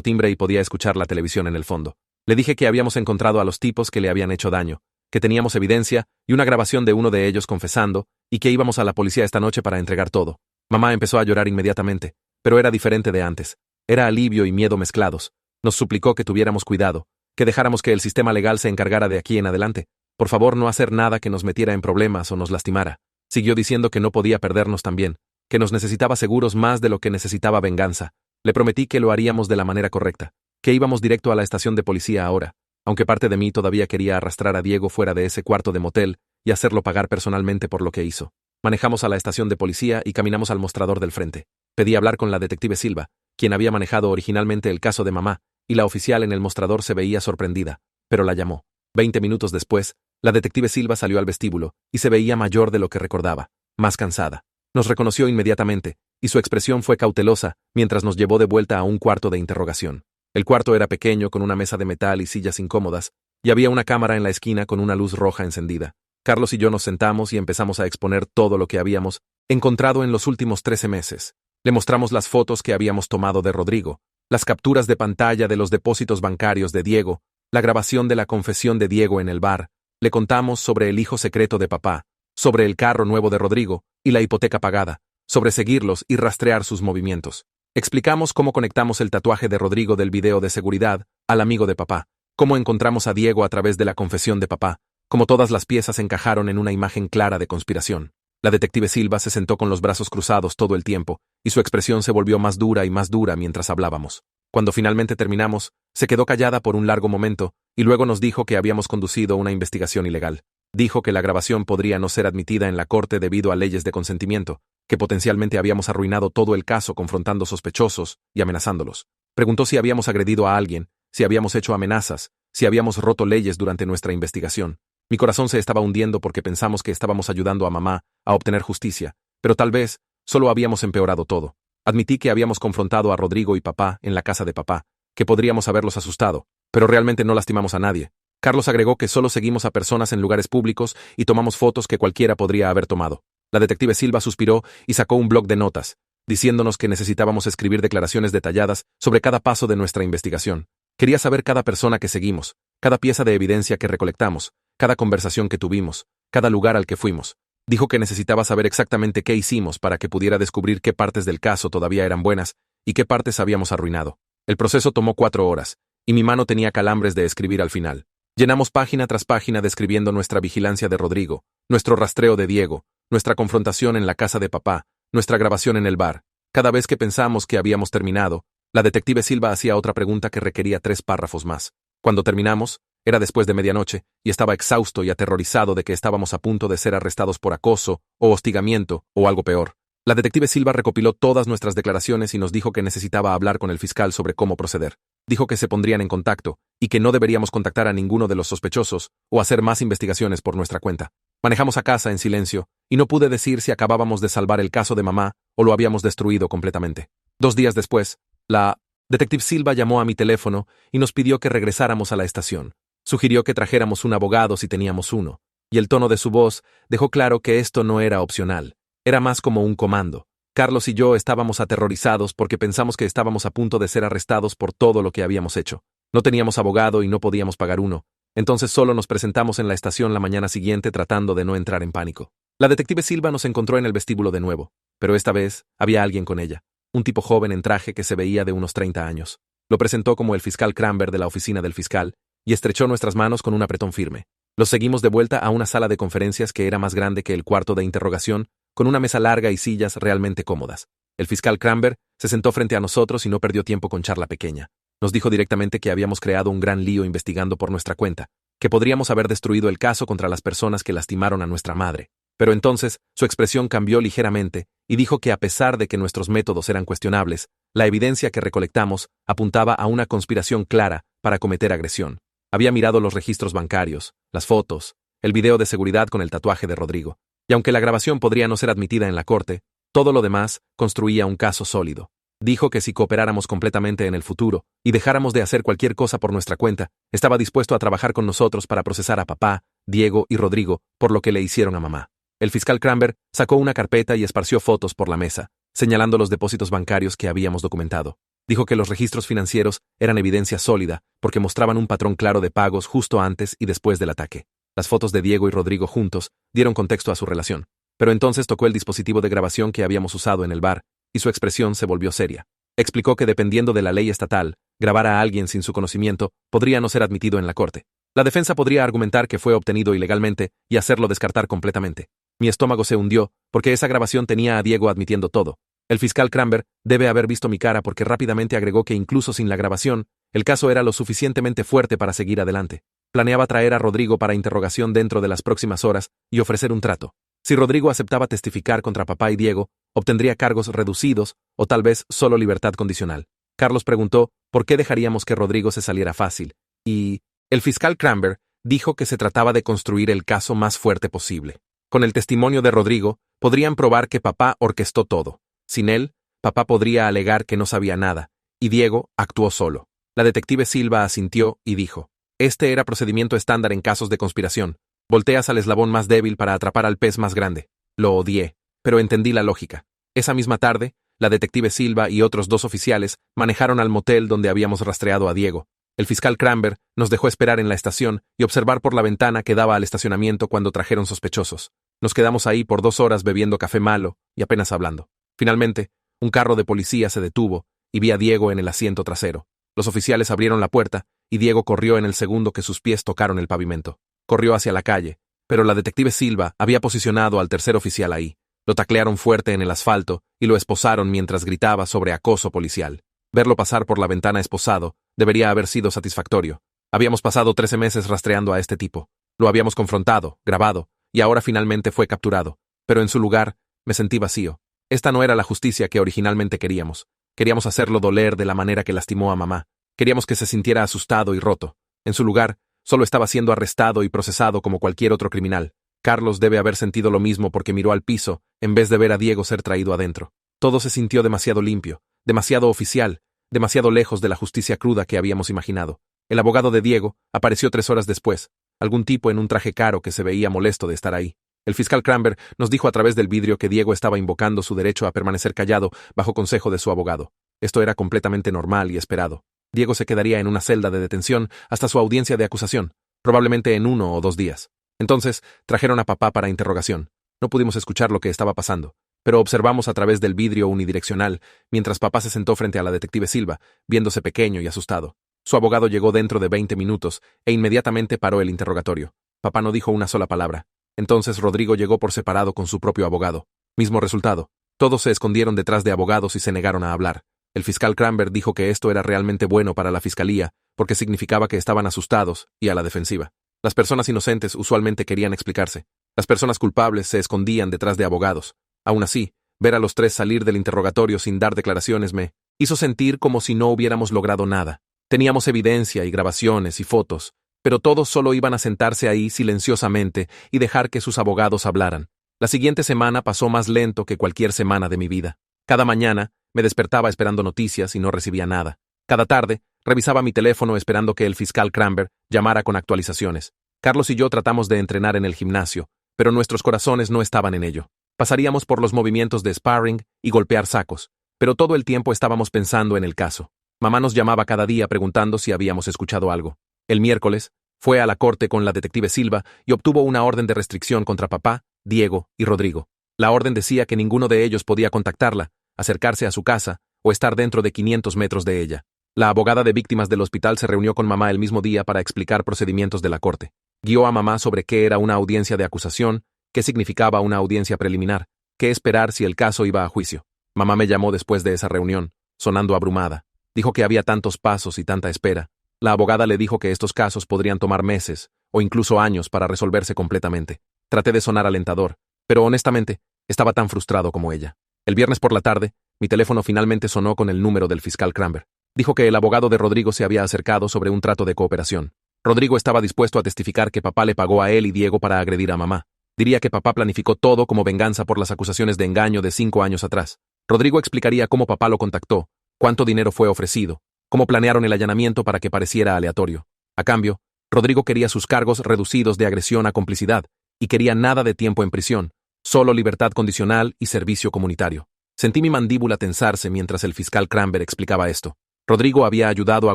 timbre y podía escuchar la televisión en el fondo. Le dije que habíamos encontrado a los tipos que le habían hecho daño, que teníamos evidencia y una grabación de uno de ellos confesando, y que íbamos a la policía esta noche para entregar todo. Mamá empezó a llorar inmediatamente, pero era diferente de antes. Era alivio y miedo mezclados. Nos suplicó que tuviéramos cuidado, que dejáramos que el sistema legal se encargara de aquí en adelante. Por favor, no hacer nada que nos metiera en problemas o nos lastimara. Siguió diciendo que no podía perdernos también, que nos necesitaba seguros más de lo que necesitaba venganza. Le prometí que lo haríamos de la manera correcta, que íbamos directo a la estación de policía ahora, aunque parte de mí todavía quería arrastrar a Diego fuera de ese cuarto de motel y hacerlo pagar personalmente por lo que hizo. Manejamos a la estación de policía y caminamos al mostrador del frente. Pedí hablar con la detective Silva, quien había manejado originalmente el caso de mamá, y la oficial en el mostrador se veía sorprendida, pero la llamó. 20 minutos después, la detective Silva salió al vestíbulo y se veía mayor de lo que recordaba, más cansada. Nos reconoció inmediatamente, y su expresión fue cautelosa mientras nos llevó de vuelta a un cuarto de interrogación. El cuarto era pequeño, con una mesa de metal y sillas incómodas, y había una cámara en la esquina con una luz roja encendida. Carlos y yo nos sentamos y empezamos a exponer todo lo que habíamos encontrado en los últimos 13 meses. Le mostramos las fotos que habíamos tomado de Rodrigo, las capturas de pantalla de los depósitos bancarios de Diego, la grabación de la confesión de Diego en el bar. Le contamos sobre el hijo secreto de papá, sobre el carro nuevo de Rodrigo y la hipoteca pagada, sobre seguirlos y rastrear sus movimientos. Explicamos cómo conectamos el tatuaje de Rodrigo del video de seguridad al amigo de papá, cómo encontramos a Diego a través de la confesión de papá, cómo todas las piezas encajaron en una imagen clara de conspiración. La detective Silva se sentó con los brazos cruzados todo el tiempo, y su expresión se volvió más dura y más dura mientras hablábamos. Cuando finalmente terminamos, se quedó callada por un largo momento, y luego nos dijo que habíamos conducido una investigación ilegal. Dijo que la grabación podría no ser admitida en la corte debido a leyes de consentimiento, que potencialmente habíamos arruinado todo el caso confrontando sospechosos y amenazándolos. Preguntó si habíamos agredido a alguien, si habíamos hecho amenazas, si habíamos roto leyes durante nuestra investigación. Mi corazón se estaba hundiendo porque pensamos que estábamos ayudando a mamá a obtener justicia, pero tal vez solo habíamos empeorado todo. Admití que habíamos confrontado a Rodrigo y papá en la casa de papá, que podríamos haberlos asustado, pero realmente no lastimamos a nadie. Carlos agregó que solo seguimos a personas en lugares públicos y tomamos fotos que cualquiera podría haber tomado. La detective Silva suspiró y sacó un bloc de notas, diciéndonos que necesitábamos escribir declaraciones detalladas sobre cada paso de nuestra investigación. Quería saber cada persona que seguimos, cada pieza de evidencia que recolectamos, cada conversación que tuvimos, cada lugar al que fuimos. Dijo que necesitaba saber exactamente qué hicimos para que pudiera descubrir qué partes del caso todavía eran buenas y qué partes habíamos arruinado. El proceso tomó 4 horas, y mi mano tenía calambres de escribir al final. Llenamos página tras página describiendo nuestra vigilancia de Rodrigo, nuestro rastreo de Diego, nuestra confrontación en la casa de papá, nuestra grabación en el bar. Cada vez que pensamos que habíamos terminado, la detective Silva hacía otra pregunta que requería 3 párrafos más. Cuando terminamos, era después de medianoche, y estaba exhausto y aterrorizado de que estábamos a punto de ser arrestados por acoso, o hostigamiento, o algo peor. La detective Silva recopiló todas nuestras declaraciones y nos dijo que necesitaba hablar con el fiscal sobre cómo proceder. Dijo que se pondrían en contacto, y que no deberíamos contactar a ninguno de los sospechosos, o hacer más investigaciones por nuestra cuenta. Manejamos a casa en silencio, y no pude decir si acabábamos de salvar el caso de mamá, o lo habíamos destruido completamente. 2 días después, la detective Silva llamó a mi teléfono y nos pidió que regresáramos a la estación. Sugirió que trajéramos un abogado si teníamos uno, y el tono de su voz dejó claro que esto no era opcional, era más como un comando. Carlos y yo estábamos aterrorizados porque pensamos que estábamos a punto de ser arrestados por todo lo que habíamos hecho. No teníamos abogado y no podíamos pagar uno, entonces solo nos presentamos en la estación la mañana siguiente tratando de no entrar en pánico. La detective Silva nos encontró en el vestíbulo de nuevo, pero esta vez había alguien con ella, un tipo joven en traje que se veía de unos 30 años. Lo presentó como el fiscal Cranber de la oficina del fiscal, y estrechó nuestras manos con un apretón firme. Los seguimos de vuelta a una sala de conferencias que era más grande que el cuarto de interrogación, con una mesa larga y sillas realmente cómodas. El fiscal Cranber se sentó frente a nosotros y no perdió tiempo con charla pequeña. Nos dijo directamente que habíamos creado un gran lío investigando por nuestra cuenta, que podríamos haber destruido el caso contra las personas que lastimaron a nuestra madre. Pero entonces, su expresión cambió ligeramente y dijo que a pesar de que nuestros métodos eran cuestionables, la evidencia que recolectamos apuntaba a una conspiración clara para cometer agresión. Había mirado los registros bancarios, las fotos, el video de seguridad con el tatuaje de Rodrigo, y aunque la grabación podría no ser admitida en la corte, todo lo demás construía un caso sólido. Dijo que si cooperáramos completamente en el futuro y dejáramos de hacer cualquier cosa por nuestra cuenta, estaba dispuesto a trabajar con nosotros para procesar a papá, Diego y Rodrigo por lo que le hicieron a mamá. El fiscal Cranber sacó una carpeta y esparció fotos por la mesa, señalando los depósitos bancarios que habíamos documentado. Dijo que los registros financieros eran evidencia sólida porque mostraban un patrón claro de pagos justo antes y después del ataque. Las fotos de Diego y Rodrigo juntos dieron contexto a su relación. Pero entonces tocó el dispositivo de grabación que habíamos usado en el bar, y su expresión se volvió seria. Explicó que dependiendo de la ley estatal, grabar a alguien sin su conocimiento podría no ser admitido en la corte. La defensa podría argumentar que fue obtenido ilegalmente y hacerlo descartar completamente. Mi estómago se hundió porque esa grabación tenía a Diego admitiendo todo. El fiscal Cranber debe haber visto mi cara porque rápidamente agregó que incluso sin la grabación, el caso era lo suficientemente fuerte para seguir adelante. Planeaba traer a Rodrigo para interrogación dentro de las próximas horas y ofrecer un trato. Si Rodrigo aceptaba testificar contra papá y Diego, obtendría cargos reducidos o tal vez solo libertad condicional. Carlos preguntó por qué dejaríamos que Rodrigo se saliera fácil, y el fiscal Cranber dijo que se trataba de construir el caso más fuerte posible. Con el testimonio de Rodrigo, podrían probar que papá orquestó todo. Sin él, papá podría alegar que no sabía nada, y Diego actuó solo. La detective Silva asintió y dijo: este era procedimiento estándar en casos de conspiración. Volteas al eslabón más débil para atrapar al pez más grande. Lo odié, pero entendí la lógica. Esa misma tarde, la detective Silva y otros 2 oficiales manejaron al motel donde habíamos rastreado a Diego. El fiscal Cranber nos dejó esperar en la estación y observar por la ventana que daba al estacionamiento cuando trajeron sospechosos. Nos quedamos ahí por 2 horas bebiendo café malo y apenas hablando. Finalmente, un carro de policía se detuvo y vi a Diego en el asiento trasero. Los oficiales abrieron la puerta y Diego corrió en el segundo que sus pies tocaron el pavimento. Corrió hacia la calle, pero la detective Silva había posicionado al tercer oficial ahí. Lo taclearon fuerte en el asfalto y lo esposaron mientras gritaba sobre acoso policial. Verlo pasar por la ventana esposado debería haber sido satisfactorio. Habíamos pasado 13 meses rastreando a este tipo. Lo habíamos confrontado, grabado, y ahora finalmente fue capturado. Pero en su lugar, me sentí vacío. Esta no era la justicia que originalmente queríamos. Queríamos hacerlo doler de la manera que lastimó a mamá. Queríamos que se sintiera asustado y roto. En su lugar, solo estaba siendo arrestado y procesado como cualquier otro criminal. Carlos debe haber sentido lo mismo porque miró al piso en vez de ver a Diego ser traído adentro. Todo se sintió demasiado limpio, demasiado oficial, demasiado lejos de la justicia cruda que habíamos imaginado. El abogado de Diego apareció 3 horas después, algún tipo en un traje caro que se veía molesto de estar ahí. El fiscal Cranber nos dijo a través del vidrio que Diego estaba invocando su derecho a permanecer callado bajo consejo de su abogado. Esto era completamente normal y esperado. Diego se quedaría en una celda de detención hasta su audiencia de acusación, probablemente en 1 o 2 días. Entonces, trajeron a papá para interrogación. No pudimos escuchar lo que estaba pasando, pero observamos a través del vidrio unidireccional mientras papá se sentó frente a la detective Silva, viéndose pequeño y asustado. Su abogado llegó dentro de 20 minutos e inmediatamente paró el interrogatorio. Papá no dijo una sola palabra. Entonces Rodrigo llegó por separado con su propio abogado. Mismo resultado. Todos se escondieron detrás de abogados y se negaron a hablar. El fiscal Cranber dijo que esto era realmente bueno para la fiscalía, porque significaba que estaban asustados y a la defensiva. Las personas inocentes usualmente querían explicarse. Las personas culpables se escondían detrás de abogados. Aún así, ver a los 3 salir del interrogatorio sin dar declaraciones me hizo sentir como si no hubiéramos logrado nada. Teníamos evidencia y grabaciones y fotos, pero todos solo iban a sentarse ahí silenciosamente y dejar que sus abogados hablaran. La siguiente semana pasó más lento que cualquier semana de mi vida. Cada mañana, me despertaba esperando noticias y no recibía nada. Cada tarde, revisaba mi teléfono esperando que el fiscal Cranber llamara con actualizaciones. Carlos y yo tratamos de entrenar en el gimnasio, pero nuestros corazones no estaban en ello. Pasaríamos por los movimientos de sparring y golpear sacos, pero todo el tiempo estábamos pensando en el caso. Mamá nos llamaba cada día preguntando si habíamos escuchado algo. El miércoles, fue a la corte con la detective Silva y obtuvo una orden de restricción contra papá, Diego y Rodrigo. La orden decía que ninguno de ellos podía contactarla, acercarse a su casa o estar dentro de 500 metros de ella. La abogada de víctimas del hospital se reunió con mamá el mismo día para explicar procedimientos de la corte. Guió a mamá sobre qué era una audiencia de acusación, qué significaba una audiencia preliminar, qué esperar si el caso iba a juicio. Mamá me llamó después de esa reunión, sonando abrumada. Dijo que había tantos pasos y tanta espera. La abogada le dijo que estos casos podrían tomar meses o incluso años para resolverse completamente. Traté de sonar alentador, pero honestamente, estaba tan frustrado como ella. El viernes por la tarde, mi teléfono finalmente sonó con el número del fiscal Cranber. Dijo que el abogado de Rodrigo se había acercado sobre un trato de cooperación. Rodrigo estaba dispuesto a testificar que papá le pagó a él y Diego para agredir a mamá. Diría que papá planificó todo como venganza por las acusaciones de engaño de 5 años atrás. Rodrigo explicaría cómo papá lo contactó, cuánto dinero fue ofrecido, cómo planearon el allanamiento para que pareciera aleatorio. A cambio, Rodrigo quería sus cargos reducidos de agresión a complicidad y quería nada de tiempo en prisión, solo libertad condicional y servicio comunitario. Sentí mi mandíbula tensarse mientras el fiscal Cranber explicaba esto. Rodrigo había ayudado a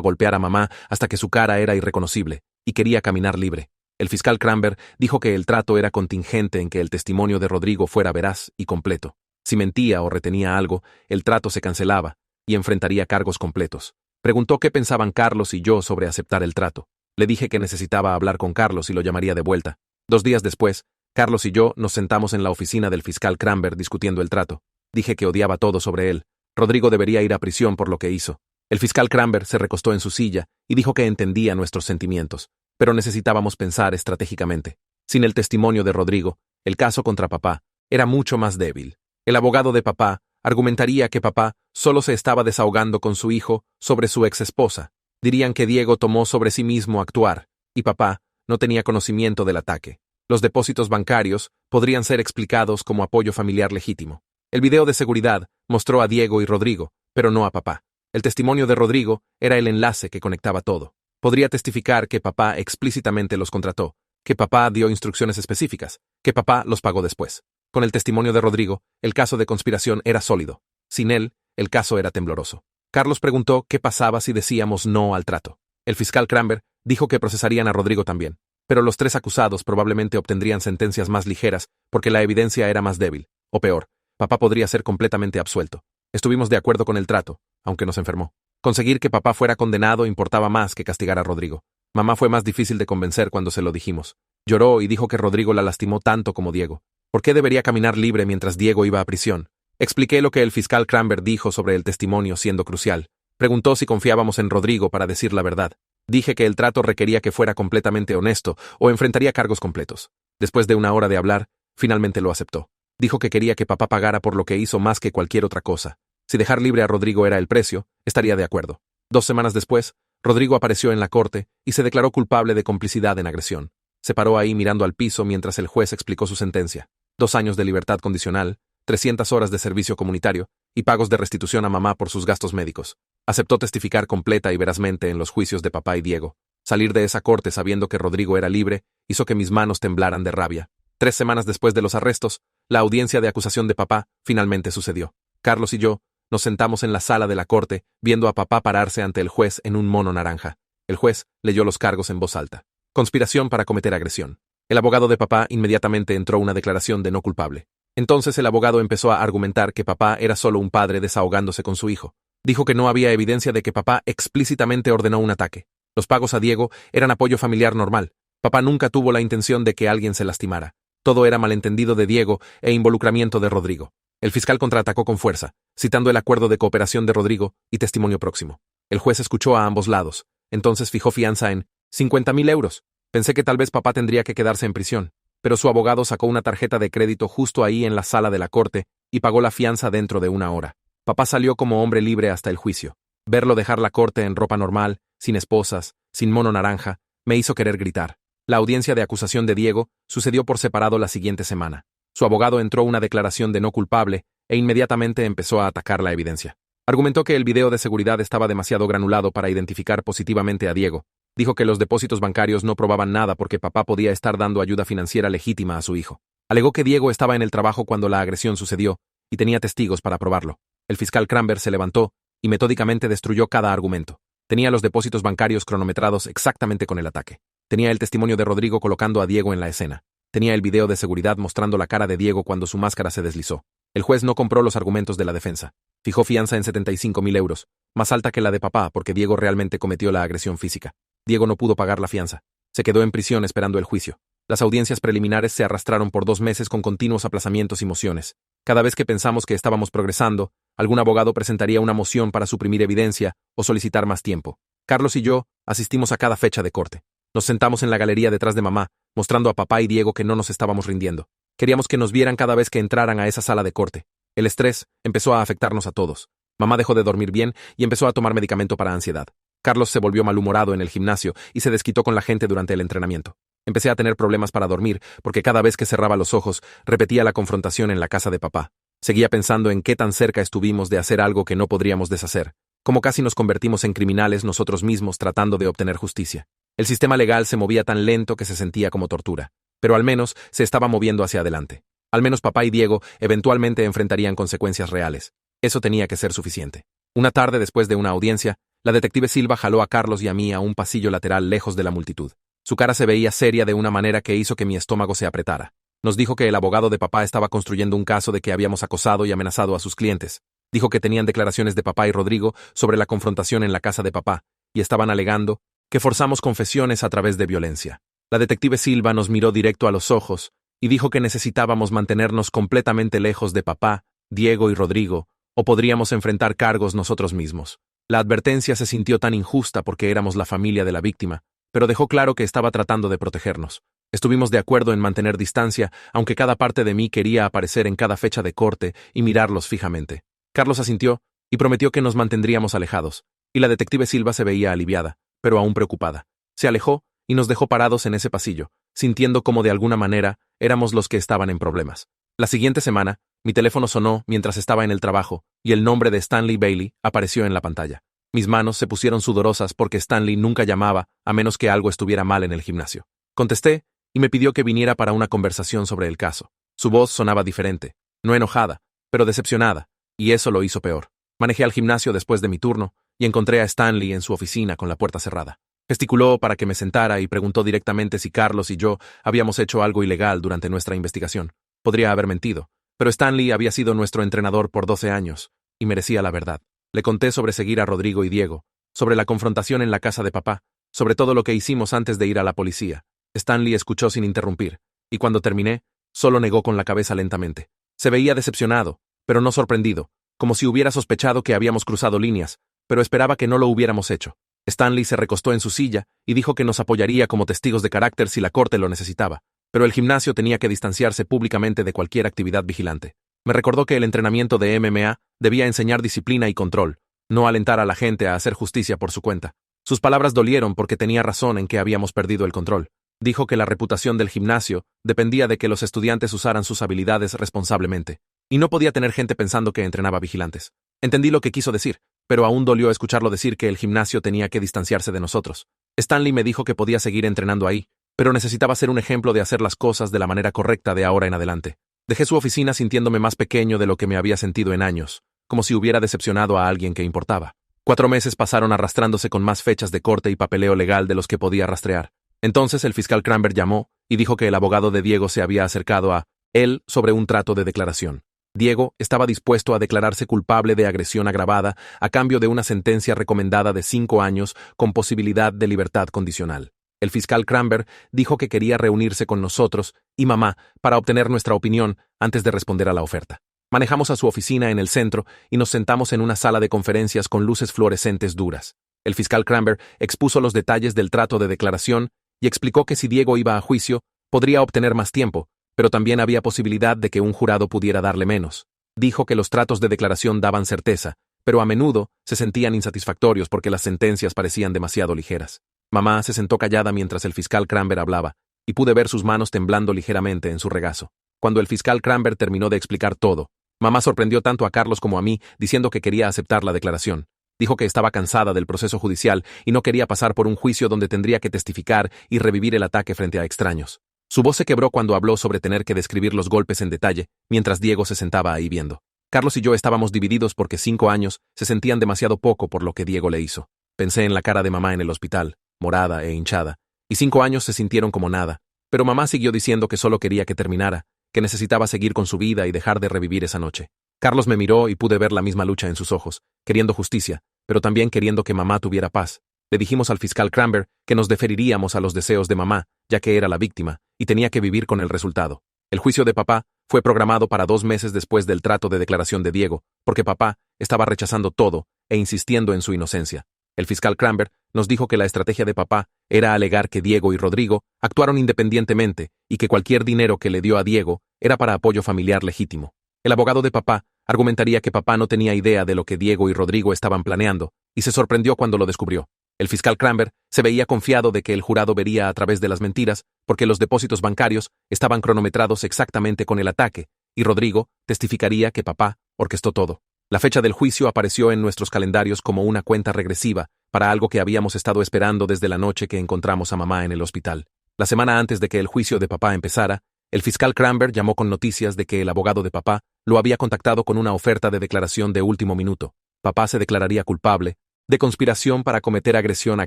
golpear a mamá hasta que su cara era irreconocible y quería caminar libre. El fiscal Cranber dijo que el trato era contingente en que el testimonio de Rodrigo fuera veraz y completo. Si mentía o retenía algo, el trato se cancelaba y enfrentaría cargos completos. Preguntó qué pensaban Carlos y yo sobre aceptar el trato. Le dije que necesitaba hablar con Carlos y lo llamaría de vuelta. 2 días después, Carlos y yo nos sentamos en la oficina del fiscal Cranber discutiendo el trato. Dije que odiaba todo sobre él. Rodrigo debería ir a prisión por lo que hizo. El fiscal Cranber se recostó en su silla y dijo que entendía nuestros sentimientos, pero necesitábamos pensar estratégicamente. Sin el testimonio de Rodrigo, el caso contra papá era mucho más débil. El abogado de papá argumentaría que papá solo se estaba desahogando con su hijo sobre su exesposa. Dirían que Diego tomó sobre sí mismo actuar, y papá no tenía conocimiento del ataque. Los depósitos bancarios podrían ser explicados como apoyo familiar legítimo. El video de seguridad mostró a Diego y Rodrigo, pero no a papá. El testimonio de Rodrigo era el enlace que conectaba todo. Podría testificar que papá explícitamente los contrató, que papá dio instrucciones específicas, que papá los pagó después. Con el testimonio de Rodrigo, el caso de conspiración era sólido. Sin él, el caso era tembloroso. Carlos preguntó qué pasaba si decíamos no al trato. El fiscal Cranber dijo que procesarían a Rodrigo también, pero los 3 acusados probablemente obtendrían sentencias más ligeras porque la evidencia era más débil, o peor, papá podría ser completamente absuelto. Estuvimos de acuerdo con el trato, aunque nos enfermó. Conseguir que papá fuera condenado importaba más que castigar a Rodrigo. Mamá fue más difícil de convencer cuando se lo dijimos. Lloró y dijo que Rodrigo la lastimó tanto como Diego. ¿Por qué debería caminar libre mientras Diego iba a prisión? Expliqué lo que el fiscal Cranber dijo sobre el testimonio siendo crucial. Preguntó si confiábamos en Rodrigo para decir la verdad. Dije que el trato requería que fuera completamente honesto o enfrentaría cargos completos. Después de 1 hora de hablar, finalmente lo aceptó. Dijo que quería que papá pagara por lo que hizo más que cualquier otra cosa. Si dejar libre a Rodrigo era el precio, estaría de acuerdo. 2 semanas después, Rodrigo apareció en la corte y se declaró culpable de complicidad en agresión. Se paró ahí mirando al piso mientras el juez explicó su sentencia. 2 años de libertad condicional, 300 horas de servicio comunitario y pagos de restitución a mamá por sus gastos médicos. Aceptó testificar completa y verazmente en los juicios de papá y Diego. Salir de esa corte sabiendo que Rodrigo era libre hizo que mis manos temblaran de rabia. 3 semanas después de los arrestos, la audiencia de acusación de papá finalmente sucedió. Carlos y yo nos sentamos en la sala de la corte viendo a papá pararse ante el juez en un mono naranja. El juez leyó los cargos en voz alta. Conspiración para cometer agresión. El abogado de papá inmediatamente entró una declaración de no culpable. Entonces el abogado empezó a argumentar que papá era solo un padre desahogándose con su hijo. Dijo que no había evidencia de que papá explícitamente ordenó un ataque. Los pagos a Diego eran apoyo familiar normal. Papá nunca tuvo la intención de que alguien se lastimara. Todo era malentendido de Diego e involucramiento de Rodrigo. El fiscal contraatacó con fuerza, citando el acuerdo de cooperación de Rodrigo y testimonio próximo. El juez escuchó a ambos lados. Entonces fijó fianza en 50.000 euros. Pensé que tal vez papá tendría que quedarse en prisión, pero su abogado sacó una tarjeta de crédito justo ahí en la sala de la corte y pagó la fianza dentro de 1 hora. Papá salió como hombre libre hasta el juicio. Verlo dejar la corte en ropa normal, sin esposas, sin mono naranja, me hizo querer gritar. La audiencia de acusación de Diego sucedió por separado la siguiente semana. Su abogado entró una declaración de no culpable e inmediatamente empezó a atacar la evidencia. Argumentó que el video de seguridad estaba demasiado granulado para identificar positivamente a Diego. Dijo que los depósitos bancarios no probaban nada porque papá podía estar dando ayuda financiera legítima a su hijo. Alegó que Diego estaba en el trabajo cuando la agresión sucedió y tenía testigos para probarlo. El fiscal Cranber se levantó y metódicamente destruyó cada argumento. Tenía los depósitos bancarios cronometrados exactamente con el ataque. Tenía el testimonio de Rodrigo colocando a Diego en la escena. Tenía el video de seguridad mostrando la cara de Diego cuando su máscara se deslizó. El juez no compró los argumentos de la defensa. Fijó fianza en 75.000 euros, más alta que la de papá porque Diego realmente cometió la agresión física. Diego no pudo pagar la fianza. Se quedó en prisión esperando el juicio. Las audiencias preliminares se arrastraron por 2 meses con continuos aplazamientos y mociones. Cada vez que pensamos que estábamos progresando, algún abogado presentaría una moción para suprimir evidencia o solicitar más tiempo. Carlos y yo asistimos a cada fecha de corte. Nos sentamos en la galería detrás de mamá, mostrando a papá y Diego que no nos estábamos rindiendo. Queríamos que nos vieran cada vez que entraran a esa sala de corte. El estrés empezó a afectarnos a todos. Mamá dejó de dormir bien y empezó a tomar medicamento para ansiedad. Carlos se volvió malhumorado en el gimnasio y se desquitó con la gente durante el entrenamiento. Empecé a tener problemas para dormir porque cada vez que cerraba los ojos repetía la confrontación en la casa de papá. Seguía pensando en qué tan cerca estuvimos de hacer algo que no podríamos deshacer, como casi nos convertimos en criminales nosotros mismos tratando de obtener justicia. El sistema legal se movía tan lento que se sentía como tortura, pero al menos se estaba moviendo hacia adelante. Al menos papá y Diego eventualmente enfrentarían consecuencias reales. Eso tenía que ser suficiente. Una tarde después de una audiencia, la detective Silva jaló a Carlos y a mí a un pasillo lateral lejos de la multitud. Su cara se veía seria de una manera que hizo que mi estómago se apretara. Nos dijo que el abogado de papá estaba construyendo un caso de que habíamos acosado y amenazado a sus clientes. Dijo que tenían declaraciones de papá y Rodrigo sobre la confrontación en la casa de papá, y estaban alegando que forzamos confesiones a través de violencia. La detective Silva nos miró directo a los ojos y dijo que necesitábamos mantenernos completamente lejos de papá, Diego y Rodrigo, o podríamos enfrentar cargos nosotros mismos. La advertencia se sintió tan injusta porque éramos la familia de la víctima, pero dejó claro que estaba tratando de protegernos. Estuvimos de acuerdo en mantener distancia, aunque cada parte de mí quería aparecer en cada fecha de corte y mirarlos fijamente. Carlos asintió y prometió que nos mantendríamos alejados, y la detective Silva se veía aliviada, pero aún preocupada. Se alejó y nos dejó parados en ese pasillo, sintiendo como de alguna manera éramos los que estaban en problemas. La siguiente semana, mi teléfono sonó mientras estaba en el trabajo, y el nombre de Stanley Bailey apareció en la pantalla. Mis manos se pusieron sudorosas porque Stanley nunca llamaba a menos que algo estuviera mal en el gimnasio. Contesté y me pidió que viniera para una conversación sobre el caso. Su voz sonaba diferente, no enojada, pero decepcionada, y eso lo hizo peor. Manejé al gimnasio después de mi turno y encontré a Stanley en su oficina con la puerta cerrada. Gesticuló para que me sentara y preguntó directamente si Carlos y yo habíamos hecho algo ilegal durante nuestra investigación. Podría haber mentido, pero Stanley había sido nuestro entrenador por 12 años, y merecía la verdad. Le conté sobre seguir a Rodrigo y Diego, sobre la confrontación en la casa de papá, sobre todo lo que hicimos antes de ir a la policía. Stanley escuchó sin interrumpir, y cuando terminé, solo negó con la cabeza lentamente. Se veía decepcionado, pero no sorprendido, como si hubiera sospechado que habíamos cruzado líneas, pero esperaba que no lo hubiéramos hecho. Stanley se recostó en su silla y dijo que nos apoyaría como testigos de carácter si la corte lo necesitaba, pero el gimnasio tenía que distanciarse públicamente de cualquier actividad vigilante. Me recordó que el entrenamiento de MMA debía enseñar disciplina y control, no alentar a la gente a hacer justicia por su cuenta. Sus palabras dolieron porque tenía razón en que habíamos perdido el control. Dijo que la reputación del gimnasio dependía de que los estudiantes usaran sus habilidades responsablemente, y no podía tener gente pensando que entrenaba vigilantes. Entendí lo que quiso decir, pero aún dolió escucharlo decir que el gimnasio tenía que distanciarse de nosotros. Stanley me dijo que podía seguir entrenando ahí, pero necesitaba ser un ejemplo de hacer las cosas de la manera correcta de ahora en adelante. Dejé su oficina sintiéndome más pequeño de lo que me había sentido en años, como si hubiera decepcionado a alguien que importaba. 4 meses pasaron arrastrándose con más fechas de corte y papeleo legal de los que podía rastrear. Entonces el fiscal Cranber llamó y dijo que el abogado de Diego se había acercado a él sobre un trato de declaración. Diego estaba dispuesto a declararse culpable de agresión agravada a cambio de una sentencia recomendada de 5 años con posibilidad de libertad condicional. El fiscal Cranber dijo que quería reunirse con nosotros y mamá para obtener nuestra opinión antes de responder a la oferta. Manejamos a su oficina en el centro y nos sentamos en una sala de conferencias con luces fluorescentes duras. El fiscal Cranber expuso los detalles del trato de declaración y explicó que si Diego iba a juicio, podría obtener más tiempo, pero también había posibilidad de que un jurado pudiera darle menos. Dijo que los tratos de declaración daban certeza, pero a menudo se sentían insatisfactorios porque las sentencias parecían demasiado ligeras. Mamá se sentó callada mientras el fiscal Cranber hablaba, y pude ver sus manos temblando ligeramente en su regazo. Cuando el fiscal Cranber terminó de explicar todo, mamá sorprendió tanto a Carlos como a mí, diciendo que quería aceptar la declaración. Dijo que estaba cansada del proceso judicial y no quería pasar por un juicio donde tendría que testificar y revivir el ataque frente a extraños. Su voz se quebró cuando habló sobre tener que describir los golpes en detalle, mientras Diego se sentaba ahí viendo. Carlos y yo estábamos divididos porque 5 años se sentían demasiado poco por lo que Diego le hizo. Pensé en la cara de mamá en el hospital, morada e hinchada, y 5 años se sintieron como nada, pero mamá siguió diciendo que solo quería que terminara, que necesitaba seguir con su vida y dejar de revivir esa noche. Carlos me miró y pude ver la misma lucha en sus ojos, queriendo justicia, pero también queriendo que mamá tuviera paz. Le dijimos al fiscal Cranber que nos deferiríamos a los deseos de mamá, ya que era la víctima, y tenía que vivir con el resultado. El juicio de papá fue programado para 2 meses después del trato de declaración de Diego, porque papá estaba rechazando todo e insistiendo en su inocencia. El fiscal Cranber nos dijo que la estrategia de papá era alegar que Diego y Rodrigo actuaron independientemente y que cualquier dinero que le dio a Diego era para apoyo familiar legítimo. El abogado de papá argumentaría que papá no tenía idea de lo que Diego y Rodrigo estaban planeando, y se sorprendió cuando lo descubrió. El fiscal Cranber se veía confiado de que el jurado vería a través de las mentiras, porque los depósitos bancarios estaban cronometrados exactamente con el ataque, y Rodrigo testificaría que papá orquestó todo. La fecha del juicio apareció en nuestros calendarios como una cuenta regresiva para algo que habíamos estado esperando desde la noche que encontramos a mamá en el hospital. La semana antes de que el juicio de papá empezara, el fiscal Cranber llamó con noticias de que el abogado de papá lo había contactado con una oferta de declaración de último minuto. Papá se declararía culpable de conspiración para cometer agresión a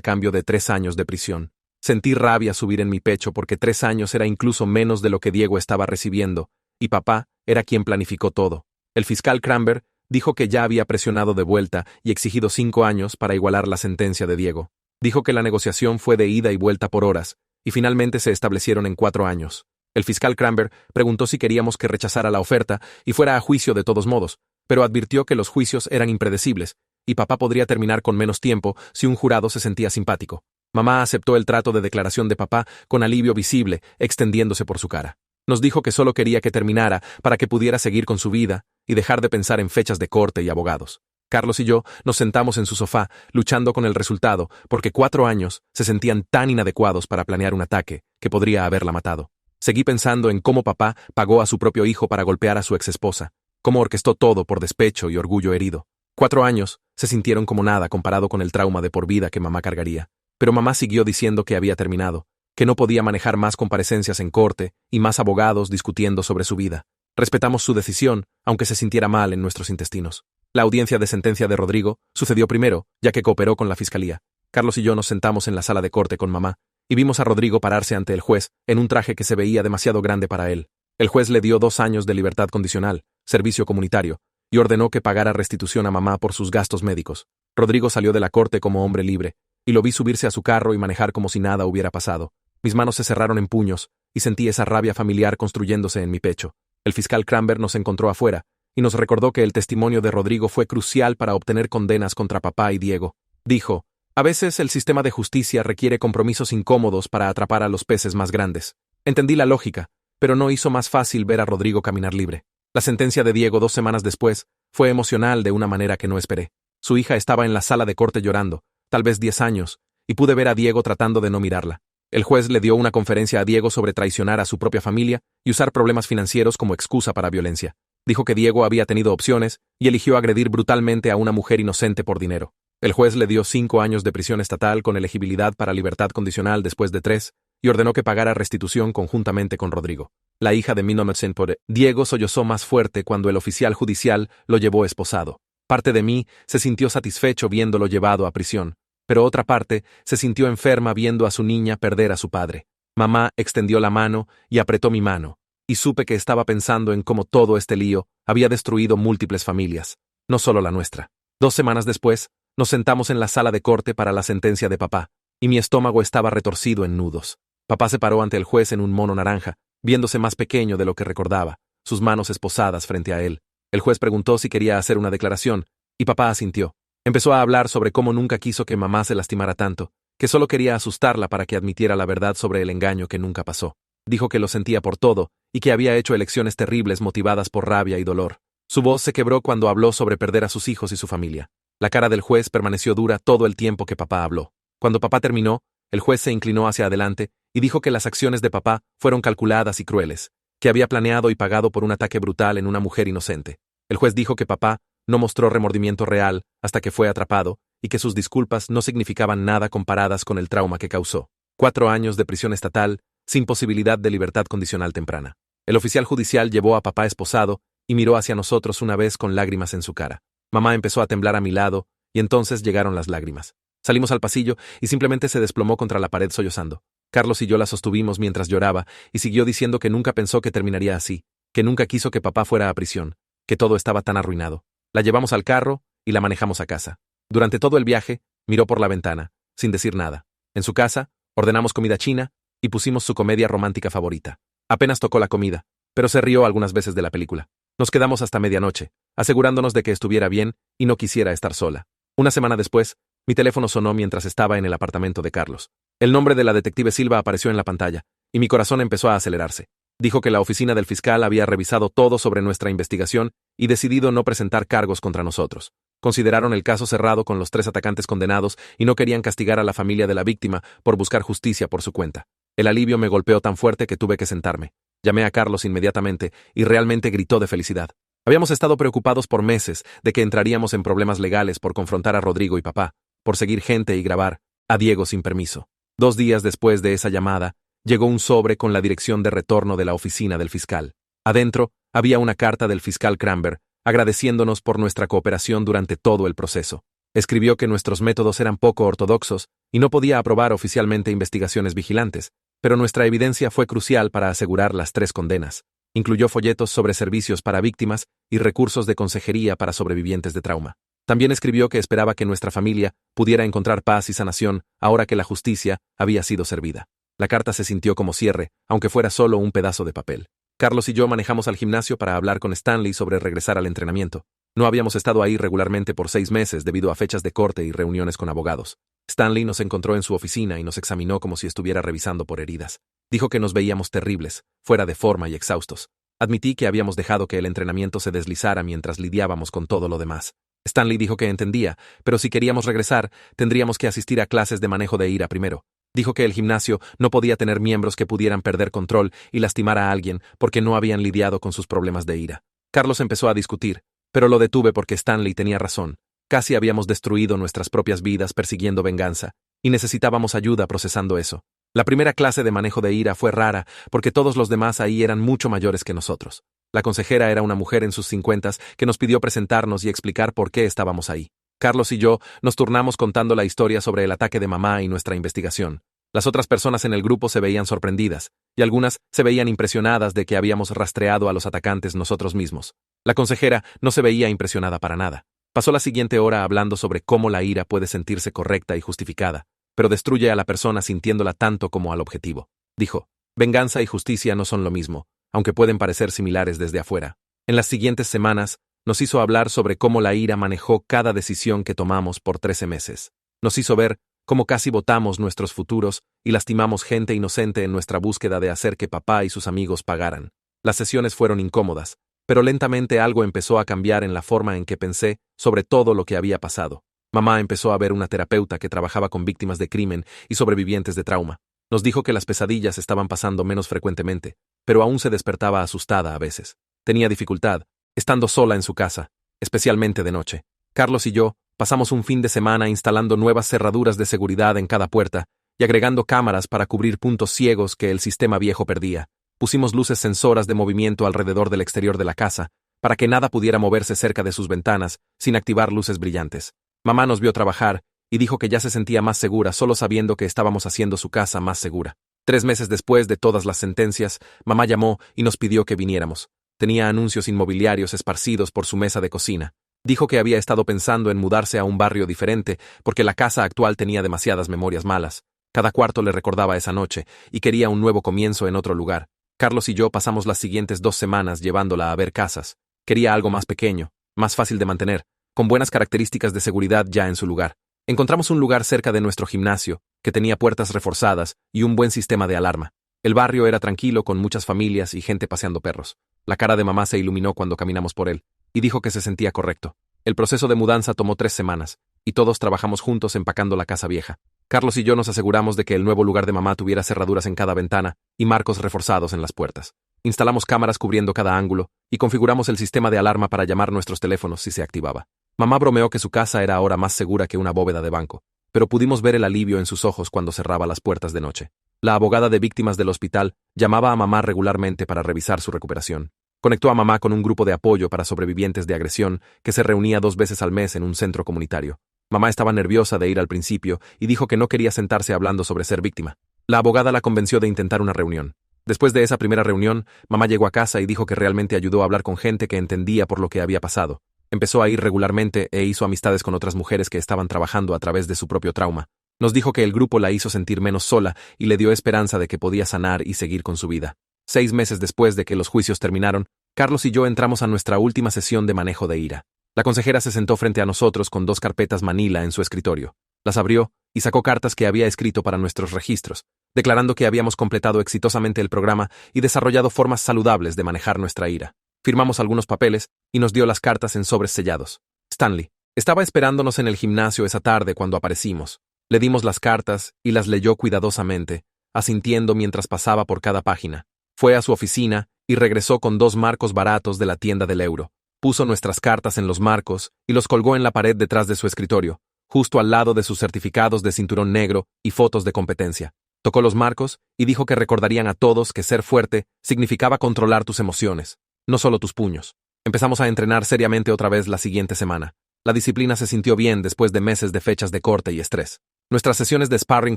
cambio de 3 años de prisión. Sentí rabia subir en mi pecho porque 3 años era incluso menos de lo que Diego estaba recibiendo, y papá era quien planificó todo. El fiscal Cranber dijo que ya había presionado de vuelta y exigido 5 años para igualar la sentencia de Diego. Dijo que la negociación fue de ida y vuelta por horas, y finalmente se establecieron en 4 años. El fiscal Cranber preguntó si queríamos que rechazara la oferta y fuera a juicio de todos modos, pero advirtió que los juicios eran impredecibles, y papá podría terminar con menos tiempo si un jurado se sentía simpático. Mamá aceptó el trato de declaración de papá con alivio visible, extendiéndose por su cara. Nos dijo que solo quería que terminara para que pudiera seguir con su vida y dejar de pensar en fechas de corte y abogados. Carlos y yo nos sentamos en su sofá, luchando con el resultado, porque 4 años se sentían tan inadecuados para planear un ataque que podría haberla matado. Seguí pensando en cómo papá pagó a su propio hijo para golpear a su exesposa, cómo orquestó todo por despecho y orgullo herido. 4 años se sintieron como nada comparado con el trauma de por vida que mamá cargaría. Pero mamá siguió diciendo que había terminado, que no podía manejar más comparecencias en corte y más abogados discutiendo sobre su vida. Respetamos su decisión, aunque se sintiera mal en nuestros intestinos. La audiencia de sentencia de Rodrigo sucedió primero, ya que cooperó con la fiscalía. Carlos y yo nos sentamos en la sala de corte con mamá, y vimos a Rodrigo pararse ante el juez en un traje que se veía demasiado grande para él. El juez le dio 2 años de libertad condicional, servicio comunitario, y ordenó que pagara restitución a mamá por sus gastos médicos. Rodrigo salió de la corte como hombre libre, y lo vi subirse a su carro y manejar como si nada hubiera pasado. Mis manos se cerraron en puños, y sentí esa rabia familiar construyéndose en mi pecho. El fiscal Cranber nos encontró afuera, y nos recordó que el testimonio de Rodrigo fue crucial para obtener condenas contra papá y Diego. Dijo: a veces el sistema de justicia requiere compromisos incómodos para atrapar a los peces más grandes. Entendí la lógica, pero no hizo más fácil ver a Rodrigo caminar libre. La sentencia de Diego 2 semanas después fue emocional de una manera que no esperé. Su hija estaba en la sala de corte llorando, tal vez 10 años, y pude ver a Diego tratando de no mirarla. El juez le dio una conferencia a Diego sobre traicionar a su propia familia y usar problemas financieros como excusa para violencia. Dijo que Diego había tenido opciones y eligió agredir brutalmente a una mujer inocente por dinero. El juez le dio 5 años de prisión estatal con elegibilidad para libertad condicional después de 3 y ordenó que pagara restitución conjuntamente con Rodrigo. La hija de Minometsen por Diego sollozó más fuerte cuando el oficial judicial lo llevó esposado. Parte de mí se sintió satisfecho viéndolo llevado a prisión, pero otra parte se sintió enferma viendo a su niña perder a su padre. Mamá extendió la mano y apretó mi mano, y supe que estaba pensando en cómo todo este lío había destruido múltiples familias, no solo la nuestra. 2 semanas después, nos sentamos en la sala de corte para la sentencia de papá, y mi estómago estaba retorcido en nudos. Papá se paró ante el juez en un mono naranja, viéndose más pequeño de lo que recordaba, sus manos esposadas frente a él. El juez preguntó si quería hacer una declaración, y papá asintió. Empezó a hablar sobre cómo nunca quiso que mamá se lastimara tanto, que solo quería asustarla para que admitiera la verdad sobre el engaño que nunca pasó. Dijo que lo sentía por todo, y que había hecho elecciones terribles motivadas por rabia y dolor. Su voz se quebró cuando habló sobre perder a sus hijos y su familia. La cara del juez permaneció dura todo el tiempo que papá habló. Cuando papá terminó, el juez se inclinó hacia adelante y dijo que las acciones de papá fueron calculadas y crueles, que había planeado y pagado por un ataque brutal en una mujer inocente. El juez dijo que papá no mostró remordimiento real hasta que fue atrapado y que sus disculpas no significaban nada comparadas con el trauma que causó. 4 años de prisión estatal, sin posibilidad de libertad condicional temprana. El oficial judicial llevó a papá esposado y miró hacia nosotros una vez con lágrimas en su cara. Mamá empezó a temblar a mi lado, y entonces llegaron las lágrimas. Salimos al pasillo y simplemente se desplomó contra la pared sollozando. Carlos y yo la sostuvimos mientras lloraba, y siguió diciendo que nunca pensó que terminaría así, que nunca quiso que papá fuera a prisión, que todo estaba tan arruinado. La llevamos al carro y la manejamos a casa. Durante todo el viaje, miró por la ventana, sin decir nada. En su casa, ordenamos comida china y pusimos su comedia romántica favorita. Apenas tocó la comida, pero se rió algunas veces de la película. Nos quedamos hasta medianoche, asegurándonos de que estuviera bien y no quisiera estar sola. Una semana después, mi teléfono sonó mientras estaba en el apartamento de Carlos. El nombre de la detective Silva apareció en la pantalla, y mi corazón empezó a acelerarse. Dijo que la oficina del fiscal había revisado todo sobre nuestra investigación y decidido no presentar cargos contra nosotros. Consideraron el caso cerrado con los 3 atacantes condenados y no querían castigar a la familia de la víctima por buscar justicia por su cuenta. El alivio me golpeó tan fuerte que tuve que sentarme. Llamé a Carlos inmediatamente y realmente gritó de felicidad. Habíamos estado preocupados por meses de que entraríamos en problemas legales por confrontar a Rodrigo y papá, por seguir gente y grabar a Diego sin permiso. 2 días después de esa llamada, llegó un sobre con la dirección de retorno de la oficina del fiscal. Adentro, había una carta del fiscal Cranber, agradeciéndonos por nuestra cooperación durante todo el proceso. Escribió que nuestros métodos eran poco ortodoxos y no podía aprobar oficialmente investigaciones vigilantes, pero nuestra evidencia fue crucial para asegurar las 3 condenas. Incluyó folletos sobre servicios para víctimas y recursos de consejería para sobrevivientes de trauma. También escribió que esperaba que nuestra familia pudiera encontrar paz y sanación ahora que la justicia había sido servida. La carta se sintió como cierre, aunque fuera solo un pedazo de papel. Carlos y yo manejamos al gimnasio para hablar con Stanley sobre regresar al entrenamiento. No habíamos estado ahí regularmente por 6 meses debido a fechas de corte y reuniones con abogados. Stanley nos encontró en su oficina y nos examinó como si estuviera revisando por heridas. Dijo que nos veíamos terribles, fuera de forma y exhaustos. Admití que habíamos dejado que el entrenamiento se deslizara mientras lidiábamos con todo lo demás. Stanley dijo que entendía, pero si queríamos regresar, tendríamos que asistir a clases de manejo de ira primero. Dijo que el gimnasio no podía tener miembros que pudieran perder control y lastimar a alguien porque no habían lidiado con sus problemas de ira. Carlos empezó a discutir, pero lo detuve porque Stanley tenía razón. Casi habíamos destruido nuestras propias vidas persiguiendo venganza, y necesitábamos ayuda procesando eso. La primera clase de manejo de ira fue rara porque todos los demás ahí eran mucho mayores que nosotros. La consejera era una mujer en sus 50s que nos pidió presentarnos y explicar por qué estábamos ahí. Carlos y yo nos turnamos contando la historia sobre el ataque de mamá y nuestra investigación. Las otras personas en el grupo se veían sorprendidas, y algunas se veían impresionadas de que habíamos rastreado a los atacantes nosotros mismos. La consejera no se veía impresionada para nada. Pasó la siguiente hora hablando sobre cómo la ira puede sentirse correcta y justificada, pero destruye a la persona sintiéndola tanto como al objetivo. Dijo, venganza y justicia no son lo mismo, aunque pueden parecer similares desde afuera. En las siguientes semanas, nos hizo hablar sobre cómo la ira manejó cada decisión que tomamos por 13 meses. Nos hizo ver cómo casi botamos nuestros futuros y lastimamos gente inocente en nuestra búsqueda de hacer que papá y sus amigos pagaran. Las sesiones fueron incómodas, pero lentamente algo empezó a cambiar en la forma en que pensé sobre todo lo que había pasado. Mamá empezó a ver una terapeuta que trabajaba con víctimas de crimen y sobrevivientes de trauma. Nos dijo que las pesadillas estaban pasando menos frecuentemente, pero aún se despertaba asustada a veces. Tenía dificultad, estando sola en su casa, especialmente de noche. Carlos y yo pasamos un fin de semana instalando nuevas cerraduras de seguridad en cada puerta y agregando cámaras para cubrir puntos ciegos que el sistema viejo perdía. Pusimos luces sensoras de movimiento alrededor del exterior de la casa, para que nada pudiera moverse cerca de sus ventanas, sin activar luces brillantes. Mamá nos vio trabajar y dijo que ya se sentía más segura solo sabiendo que estábamos haciendo su casa más segura. 3 meses después de todas las sentencias, mamá llamó y nos pidió que viniéramos. Tenía anuncios inmobiliarios esparcidos por su mesa de cocina. Dijo que había estado pensando en mudarse a un barrio diferente porque la casa actual tenía demasiadas memorias malas. Cada cuarto le recordaba esa noche y quería un nuevo comienzo en otro lugar. Carlos y yo pasamos las siguientes 2 semanas llevándola a ver casas. Quería algo más pequeño, más fácil de mantener, con buenas características de seguridad ya en su lugar. Encontramos un lugar cerca de nuestro gimnasio, que tenía puertas reforzadas y un buen sistema de alarma. El barrio era tranquilo con muchas familias y gente paseando perros. La cara de mamá se iluminó cuando caminamos por él, y dijo que se sentía correcto. El proceso de mudanza tomó 3 semanas, y todos trabajamos juntos empacando la casa vieja. Carlos y yo nos aseguramos de que el nuevo lugar de mamá tuviera cerraduras en cada ventana y marcos reforzados en las puertas. Instalamos cámaras cubriendo cada ángulo y configuramos el sistema de alarma para llamar nuestros teléfonos si se activaba. Mamá bromeó que su casa era ahora más segura que una bóveda de banco, pero pudimos ver el alivio en sus ojos cuando cerraba las puertas de noche. La abogada de víctimas del hospital llamaba a mamá regularmente para revisar su recuperación. Conectó a mamá con un grupo de apoyo para sobrevivientes de agresión que se reunía 2 veces al mes en un centro comunitario. Mamá estaba nerviosa de ir al principio y dijo que no quería sentarse hablando sobre ser víctima. La abogada la convenció de intentar una reunión. Después de esa primera reunión, mamá llegó a casa y dijo que realmente ayudó a hablar con gente que entendía por lo que había pasado. Empezó a ir regularmente e hizo amistades con otras mujeres que estaban trabajando a través de su propio trauma. Nos dijo que el grupo la hizo sentir menos sola y le dio esperanza de que podía sanar y seguir con su vida. 6 meses después de que los juicios terminaron, Carlos y yo entramos a nuestra última sesión de manejo de ira. La consejera se sentó frente a nosotros con 2 carpetas manila en su escritorio. Las abrió y sacó cartas que había escrito para nuestros registros, declarando que habíamos completado exitosamente el programa y desarrollado formas saludables de manejar nuestra ira. Firmamos algunos papeles y nos dio las cartas en sobres sellados. Stanley estaba esperándonos en el gimnasio esa tarde cuando aparecimos. Le dimos las cartas y las leyó cuidadosamente, asintiendo mientras pasaba por cada página. Fue a su oficina y regresó con 2 marcos baratos de la tienda del euro. Puso nuestras cartas en los marcos y los colgó en la pared detrás de su escritorio, justo al lado de sus certificados de cinturón negro y fotos de competencia. Tocó los marcos y dijo que recordarían a todos que ser fuerte significaba controlar tus emociones, no solo tus puños. Empezamos a entrenar seriamente otra vez la siguiente semana. La disciplina se sintió bien después de meses de fechas de corte y estrés. Nuestras sesiones de sparring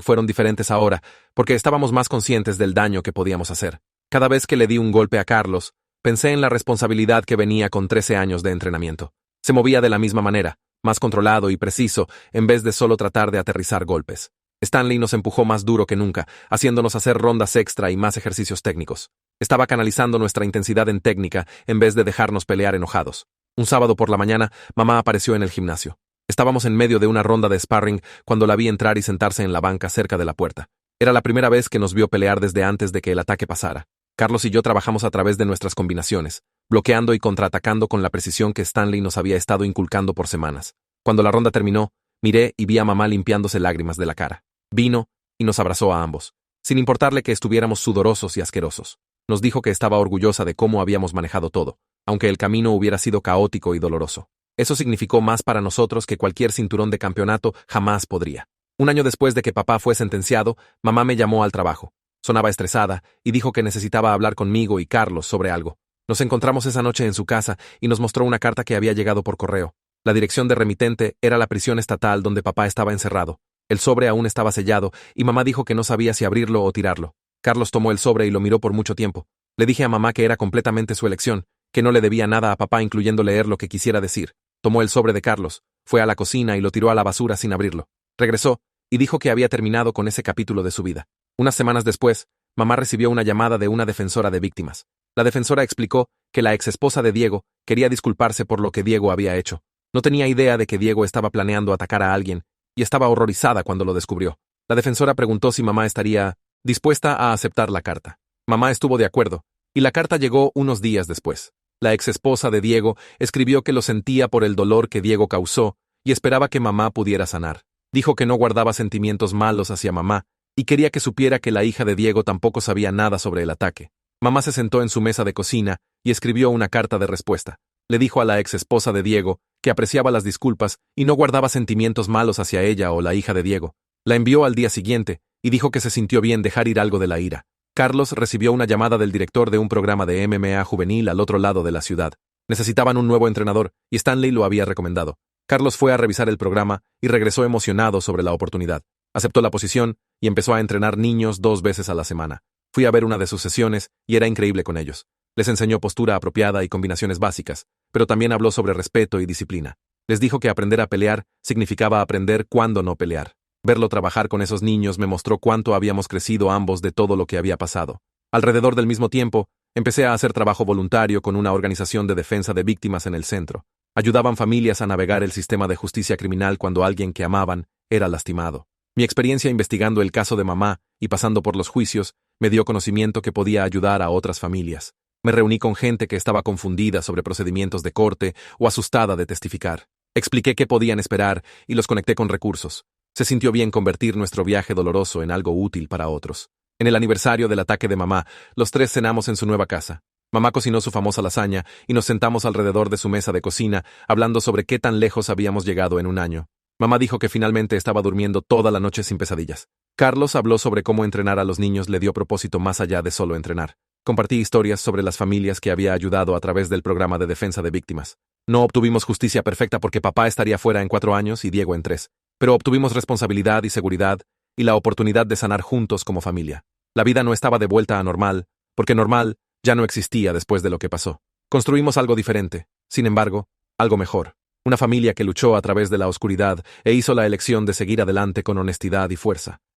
fueron diferentes ahora, porque estábamos más conscientes del daño que podíamos hacer. Cada vez que le di un golpe a Carlos, pensé en la responsabilidad que venía con 13 años de entrenamiento. Se movía de la misma manera, más controlado y preciso, en vez de solo tratar de aterrizar golpes. Stanley nos empujó más duro que nunca, haciéndonos hacer rondas extra y más ejercicios técnicos. Estaba canalizando nuestra intensidad en técnica en vez de dejarnos pelear enojados. Un sábado por la mañana, mamá apareció en el gimnasio. Estábamos en medio de una ronda de sparring cuando la vi entrar y sentarse en la banca cerca de la puerta. Era la primera vez que nos vio pelear desde antes de que el ataque pasara. Carlos y yo trabajamos a través de nuestras combinaciones, bloqueando y contraatacando con la precisión que Stanley nos había estado inculcando por semanas. Cuando la ronda terminó, miré y vi a mamá limpiándose lágrimas de la cara. Vino y nos abrazó a ambos, sin importarle que estuviéramos sudorosos y asquerosos. Nos dijo que estaba orgullosa de cómo habíamos manejado todo, aunque el camino hubiera sido caótico y doloroso. Eso significó más para nosotros que cualquier cinturón de campeonato jamás podría. Un año después de que papá fue sentenciado, mamá me llamó al trabajo. Sonaba estresada y dijo que necesitaba hablar conmigo y Carlos sobre algo. Nos encontramos esa noche en su casa y nos mostró una carta que había llegado por correo. La dirección de remitente era la prisión estatal donde papá estaba encerrado. El sobre aún estaba sellado y mamá dijo que no sabía si abrirlo o tirarlo. Carlos tomó el sobre y lo miró por mucho tiempo. Le dije a mamá que era completamente su elección, que no le debía nada a papá incluyendo leer lo que quisiera decir. Tomó el sobre de Carlos, fue a la cocina y lo tiró a la basura sin abrirlo. Regresó y dijo que había terminado con ese capítulo de su vida. Unas semanas después, mamá recibió una llamada de una defensora de víctimas. La defensora explicó que la exesposa de Diego quería disculparse por lo que Diego había hecho. No tenía idea de que Diego estaba planeando atacar a alguien y estaba horrorizada cuando lo descubrió. La defensora preguntó si mamá estaría dispuesta a aceptar la carta. Mamá estuvo de acuerdo, y la carta llegó unos días después. La exesposa de Diego escribió que lo sentía por el dolor que Diego causó y esperaba que mamá pudiera sanar. Dijo que no guardaba sentimientos malos hacia mamá y quería que supiera que la hija de Diego tampoco sabía nada sobre el ataque. Mamá se sentó en su mesa de cocina y escribió una carta de respuesta. Le dijo a la exesposa de Diego que apreciaba las disculpas y no guardaba sentimientos malos hacia ella o la hija de Diego. La envió al día siguiente y dijo que se sintió bien dejar ir algo de la ira. Carlos recibió una llamada del director de un programa de MMA juvenil al otro lado de la ciudad. Necesitaban un nuevo entrenador y Stanley lo había recomendado. Carlos fue a revisar el programa y regresó emocionado sobre la oportunidad. Aceptó la posición y empezó a entrenar niños 2 veces a la semana. Fui a ver una de sus sesiones y era increíble con ellos. Les enseñó postura apropiada y combinaciones básicas, pero también habló sobre respeto y disciplina. Les dijo que aprender a pelear significaba aprender cuándo no pelear. Verlo trabajar con esos niños me mostró cuánto habíamos crecido ambos de todo lo que había pasado. Alrededor del mismo tiempo, empecé a hacer trabajo voluntario con una organización de defensa de víctimas en el centro. Ayudaban familias a navegar el sistema de justicia criminal cuando alguien que amaban era lastimado. Mi experiencia investigando el caso de mamá y pasando por los juicios me dio conocimiento que podía ayudar a otras familias. Me reuní con gente que estaba confundida sobre procedimientos de corte o asustada de testificar. Expliqué qué podían esperar y los conecté con recursos. Se sintió bien convertir nuestro viaje doloroso en algo útil para otros. En el aniversario del ataque de mamá, los 3 cenamos en su nueva casa. Mamá cocinó su famosa lasaña y nos sentamos alrededor de su mesa de cocina, hablando sobre qué tan lejos habíamos llegado en un año. Mamá dijo que finalmente estaba durmiendo toda la noche sin pesadillas. Carlos habló sobre cómo entrenar a los niños le dio propósito más allá de solo entrenar. Compartí historias sobre las familias que había ayudado a través del programa de defensa de víctimas. No obtuvimos justicia perfecta porque papá estaría fuera en 4 años y Diego en 3, pero obtuvimos responsabilidad y seguridad y la oportunidad de sanar juntos como familia. La vida no estaba de vuelta a normal, porque normal ya no existía después de lo que pasó. Construimos algo diferente, sin embargo, algo mejor. Una familia que luchó a través de la oscuridad e hizo la elección de seguir adelante con honestidad y fuerza.